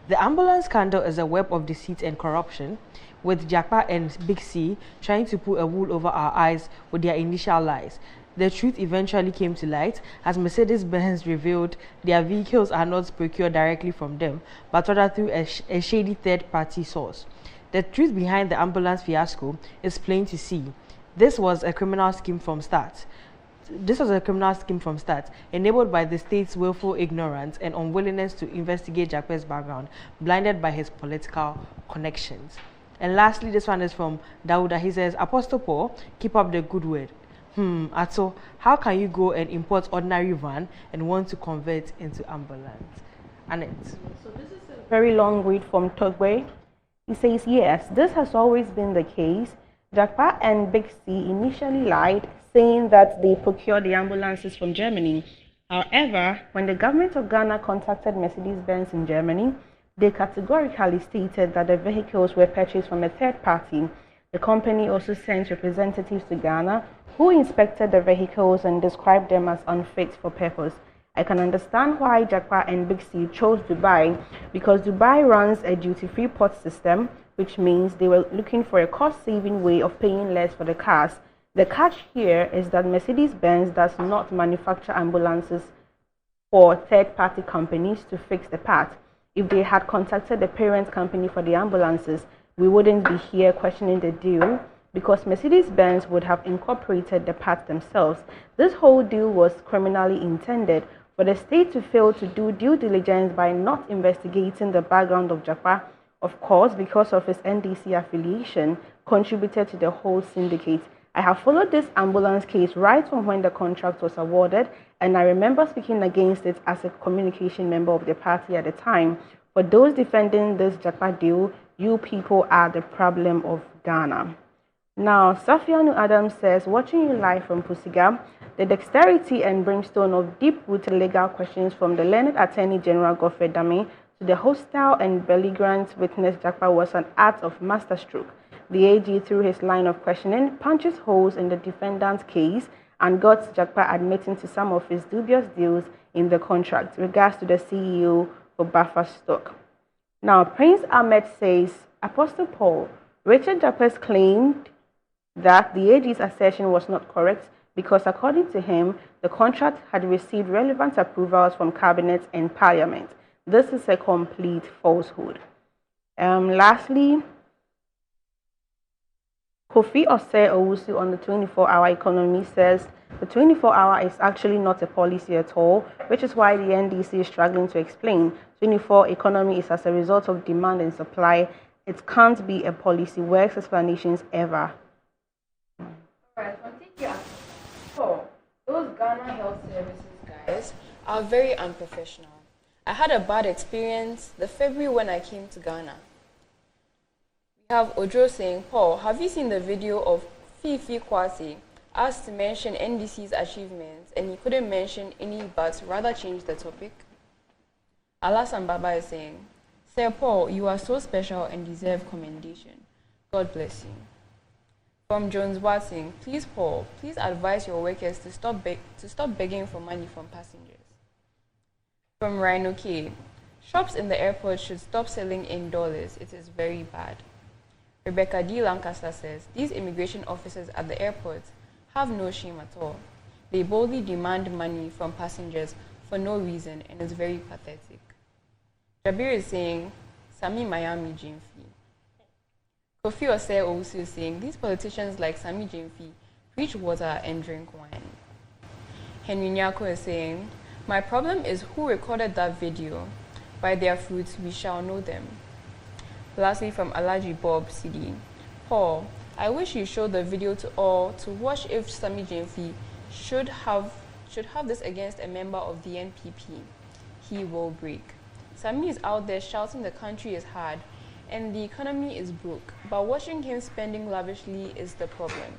The ambulance scandal is a web of deceit and corruption, with Jakpa and Big C trying to put a wool over our eyes with their initial lies. The truth eventually came to light as Mercedes-Benz revealed their vehicles are not procured directly from them, but rather through a shady third-party source. The truth behind the ambulance fiasco is plain to see. This was a criminal scheme from start. Enabled by the state's willful ignorance and unwillingness to investigate Jakpa's background, blinded by his political connections. And lastly, this one is from Dauda. He says, Apostle Paul, keep up the good word. Ato, how can you go and import ordinary van and want to convert into ambulance? Annette. So this is a very long read from Togwe. He says, yes, this has always been the case. Jakpa and Big C initially lied, saying that they procured the ambulances from Germany. However, when the government of Ghana contacted Mercedes-Benz in Germany, they categorically stated that the vehicles were purchased from a third party. The company also sent representatives to Ghana who inspected the vehicles and described them as unfit for purpose. I can understand why Jakpa and Big C chose Dubai, because Dubai runs a duty-free port system, which means they were looking for a cost-saving way of paying less for the cars. The catch here is that Mercedes-Benz does not manufacture ambulances for third-party companies to fix the part. If they had contacted the parent company for the ambulances, we wouldn't be here questioning the deal, because Mercedes-Benz would have incorporated the parts themselves. This whole deal was criminally intended for the state to fail to do due diligence by not investigating the background of Japa, of course, because of his NDC affiliation, contributed to the whole syndicate. I have followed this ambulance case right from when the contract was awarded, and I remember speaking against it as a communication member of the party at the time. For those defending this Japa deal, you people are the problem of Ghana. Now, Safianu Adams says, watching you live from Pusiga, the dexterity and brimstone of deep-rooted legal questions from the learned Attorney General Godfrey Dame to the hostile and belligerent witness Jakpa was an art of masterstroke. The AG, through his line of questioning, punches holes in the defendant's case and got Jakpa admitting to some of his dubious deals in the contract. Regards to the CEO for Buffer Stock. Now, Prince Ahmed says, Apostle Paul, Richard Jappers claimed that the AG's assertion was not correct because, according to him, the contract had received relevant approvals from Cabinet and Parliament. This is a complete falsehood. Lastly, Kofi Osei Owusu on the 24-hour economy says the 24-hour is actually not a policy at all, which is why the NDC is struggling to explain. 24 economy is as a result of demand and supply. It can't be a policy. Works explanations ever. Alright, continue. So, those Ghana Health Services guys are very unprofessional. I had a bad experience the February when I came to Ghana. We have Ojo saying, Paul, have you seen the video of Fifi Kwasi asked to mention NDC's achievements and he couldn't mention any but rather change the topic? Alasan Baba is saying, Sir Paul, you are so special and deserve commendation. God bless you. From Jones Watson, please Paul, please advise your workers to stop begging for money from passengers. From Rhino K, shops in the airport should stop selling in dollars. It is very bad. Rebecca D. Lancaster says, these immigration officers at the airport have no shame at all. They boldly demand money from passengers for no reason and it's very pathetic. Jabir is saying, Sami Miami Jimfi. Kofi Osei Owusu is saying, these politicians like Sami Jimfi preach water and drink wine. Henry Nyako is saying, my problem is who recorded that video. By their fruits we shall know them. Lastly, from Alaji Bob CD, Paul, I wish you showed the video to all to watch if Sami Jimfi should have this against a member of the NPP. He will break. Sami is out there shouting the country is hard and the economy is broke, but watching him spending lavishly is the problem.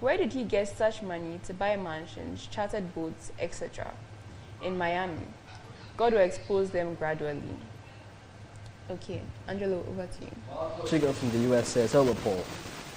Where did he get such money to buy mansions, chartered boats, etc.? In Miami. God will expose them gradually. Okay, Angelo, over to you. Chico from the US says, hello Paul.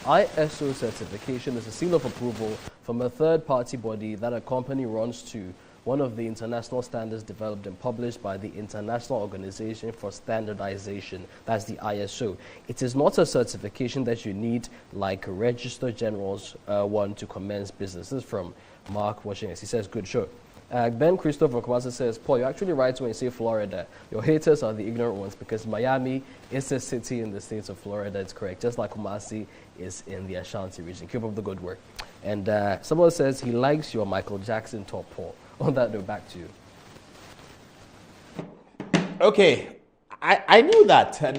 ISO certification is a seal of approval from a third-party body that a company runs to one of the international standards developed and published by the International Organization for Standardization, that's the ISO. It is not a certification that you need like a Register General's one to commence business. This is from Mark Washington. He says, good show. Ben Christopher Kwasa says, Paul, you're actually right when you say Florida. Your haters are the ignorant ones because Miami is a city in the state of Florida. It's correct, just like Kumasi is in the Ashanti region. Keep up the good work. And someone says he likes your Michael Jackson top, Paul. On that note, back to you. Okay, I knew that. And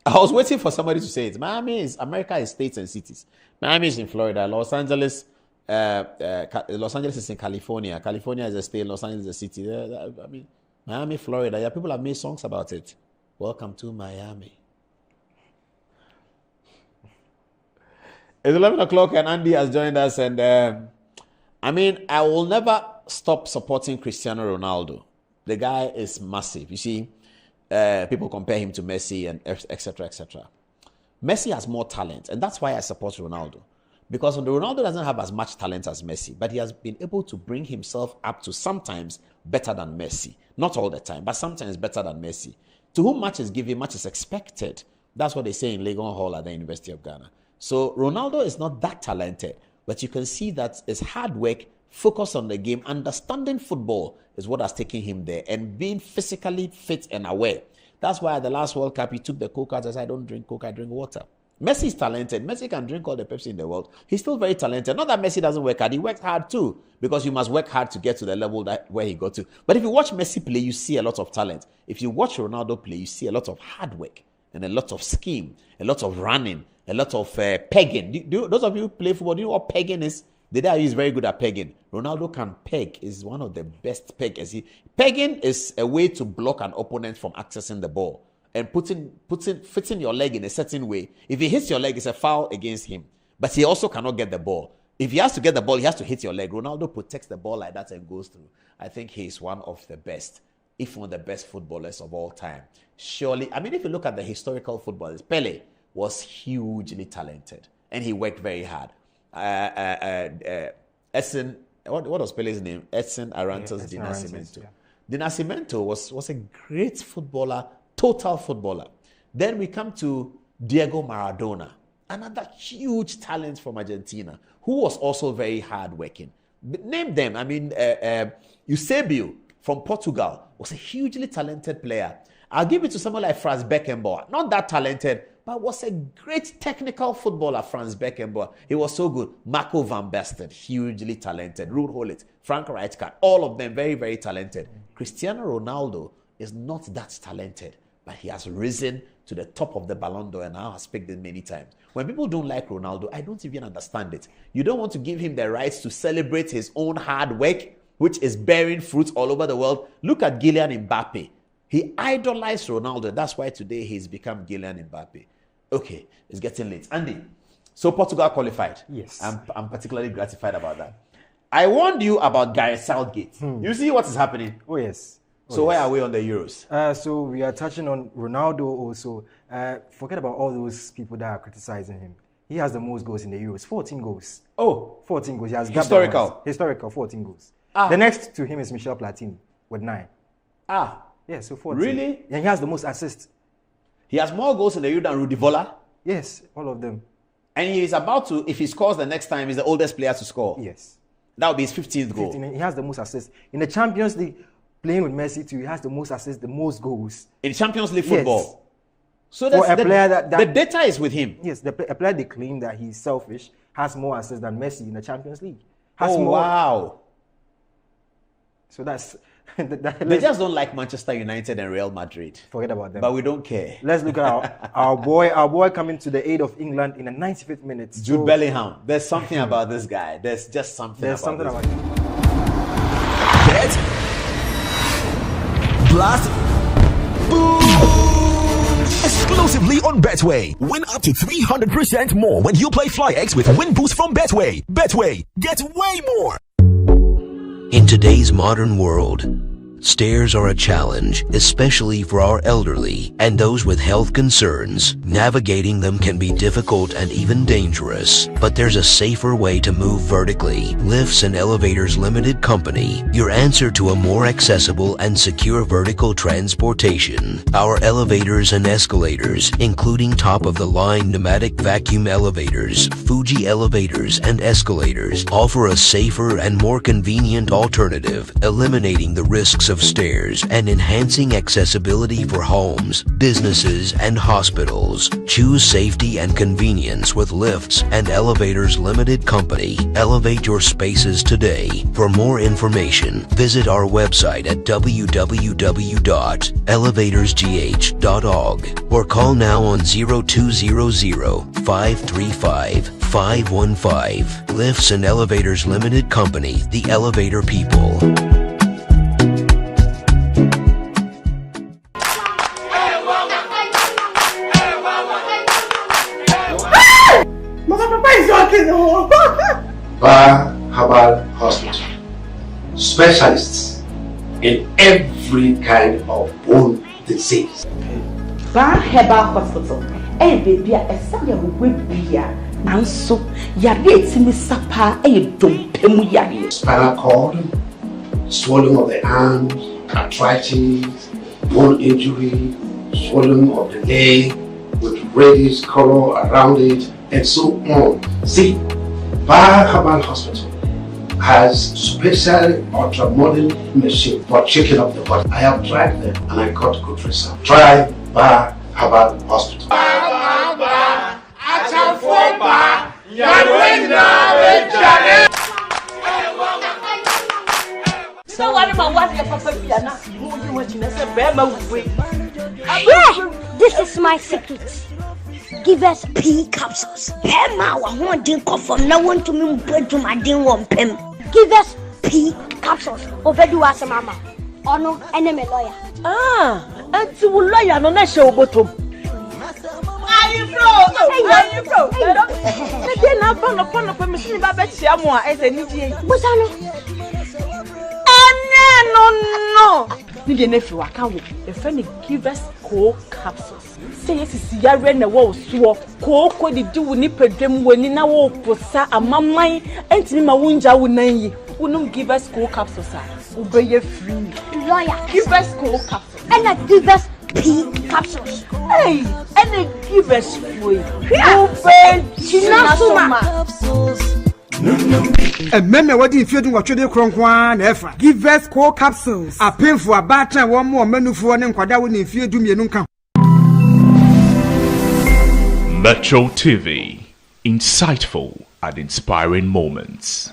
I was waiting for somebody to say it. America is states and cities. Miami is in Florida. Los Angeles is in California. California is a state. Los Angeles is a city. Miami, Florida. Yeah, people have made songs about it. Welcome to Miami. It's 11 o'clock and Andy has joined us. And I will never stop supporting Cristiano Ronaldo. The guy is massive. You see, people compare him to Messi and etc. etc. Messi has more talent, and that's why I support Ronaldo. Because Ronaldo doesn't have as much talent as Messi, but he has been able to bring himself up to sometimes better than Messi. Not all the time, but sometimes better than Messi. To whom much is given, much is expected. That's what they say in Legon Hall at the University of Ghana. So Ronaldo is not that talented, but you can see that his hard work, focus on the game, understanding football is what has taken him there, and being physically fit and aware. That's why at the last World Cup, he took the Coke out and said, I don't drink Coke, I drink water. Messi is talented. Messi can drink all the Pepsi in the world. He's still very talented. Not that Messi doesn't work hard. He works hard too, because you must work hard to get to the level where he got to. But if you watch Messi play, you see a lot of talent. If you watch Ronaldo play, you see a lot of hard work and a lot of scheme, a lot of running, a lot of pegging. Those of you who play football, do you know what pegging is? The guy is very good at pegging. Ronaldo can peg. Is one of the best peggers. Pegging is a way to block an opponent from accessing the ball and fitting your leg in a certain way. If he hits your leg, it's a foul against him. But he also cannot get the ball. If he has to get the ball, he has to hit your leg. Ronaldo protects the ball like that and goes through. I think he's one of the best, if one of the best footballers of all time. Surely, if you look at the historical footballers, Pele was hugely talented and he worked very hard. Edson, what was Pele's name? Edson Arantes de Nascimento. Yeah. De Nascimento was a great footballer, total footballer. Then we come to Diego Maradona, another huge talent from Argentina, who was also very hardworking. Name them. Eusebio from Portugal was a hugely talented player. I'll give it to someone like Franz Beckenbauer. Not that talented, but was a great technical footballer, Franz Beckenbauer. He was so good. Marco van Basten, hugely talented. Ruud Gullit, Frank Rijkaard, all of them very, very talented. Cristiano Ronaldo is not that talented, but he has risen to the top of the Ballon d'Or, and I have spoken many times. When people don't like Ronaldo, I don't even understand it. You don't want to give him the rights to celebrate his own hard work, which is bearing fruit all over the world. Look at Kylian Mbappe. He idolized Ronaldo. That's why today he's become Kylian Mbappe. Okay, it's getting late. Andy, so Portugal qualified. Yes. I'm particularly gratified about that. I warned you about Gareth Southgate. You see what is happening? Oh, yes. So where are we on the Euros? So we are touching on Ronaldo also. Forget about all those people that are criticizing him. He has the most goals in the Euros, 14 goals. Oh. 14 goals. He has historical 14 goals. The next to him is Michel Platini with 9. Yeah, so 14. Really? And he has the most assists. He has more goals in the Euro than Rudi Voller? Yes, all of them. And he is about to, if he scores the next time, he's the oldest player to score. Yes. That would be his 15th goal. He has the most assists. In the Champions League, playing with Messi too, he has the most assists, the most goals. In Champions League football? Yes. So that's the data is with him. Yes, a player they claim that he's selfish has more assists than Messi in the Champions League. Wow. So that's... They just don't like Manchester United and Real Madrid. Forget about them. But we don't care. Let's look at our boy coming to the aid of England in the 95th minute. Jude Bellingham. There's something about this guy. There's just something about him. Bet. Blast. Boom. Exclusively on Betway. Win up to 300% more when you play FlyX with Win Boost from Betway. Betway. Get way more. In today's modern world, stairs are a challenge, especially for our elderly and those with health concerns. Navigating them can be difficult and even dangerous, but there's a safer way to move vertically. Lifts and Elevators Limited Company, your answer to a more accessible and secure vertical transportation. Our elevators and escalators, including top-of-the-line pneumatic vacuum elevators, Fuji elevators and escalators, offer a safer and more convenient alternative, eliminating the risks of stairs and enhancing accessibility for homes, businesses, and hospitals. Choose safety and convenience with Lifts and Elevators Limited Company. Elevate your spaces today. For more information, visit our website at www.elevatorsgh.org or call now on 0200-535-515. Lifts and Elevators Limited Company, the elevator people. Bar Herbal Hospital. Specialists in every kind of bone disease. Bar Herbal Hospital. Baby, a saga will be and so Yari Sapa a dumpemu yari. Spinal cord, swelling of the arms, arthritis, bone injury, swelling of the leg with reddish color around it, and so on. See, Bar Herbal Hospital has special ultra-modern machine for checking up the body. I have tried them and I got good results. Try Bar Herbal Hospital. So what about what your papa Diana? This is my secret. Give us P capsules. Pema wa won din ko from now on to me to my din won pem. Give us P capsules. Obedu was mama. Ono enemy lawyer. Anti lawyer no na she obotom. Are you bro? They na pon permission ba be chia mo a ese ni die. Bosano. No. Ni de na fi waka wo. E fa ni give us co capsules. Say yes is yare na wo so ko di wu ni pedwem wani na wo posa amaman entimi ma wunja wo nan yi. Unum give us co capsules a. Obey free. Lawyer. Give us co capsules. And I give us P capsules. Hey, and I give us free. Obey Chinasuma. Meme wadi ifiedu watwede kronkwan na efa. Give us co capsules. Apemfo abatan wo mo manufo ne nkwada wo ne ifiedu mienu nka. Metro TV, insightful and inspiring moments.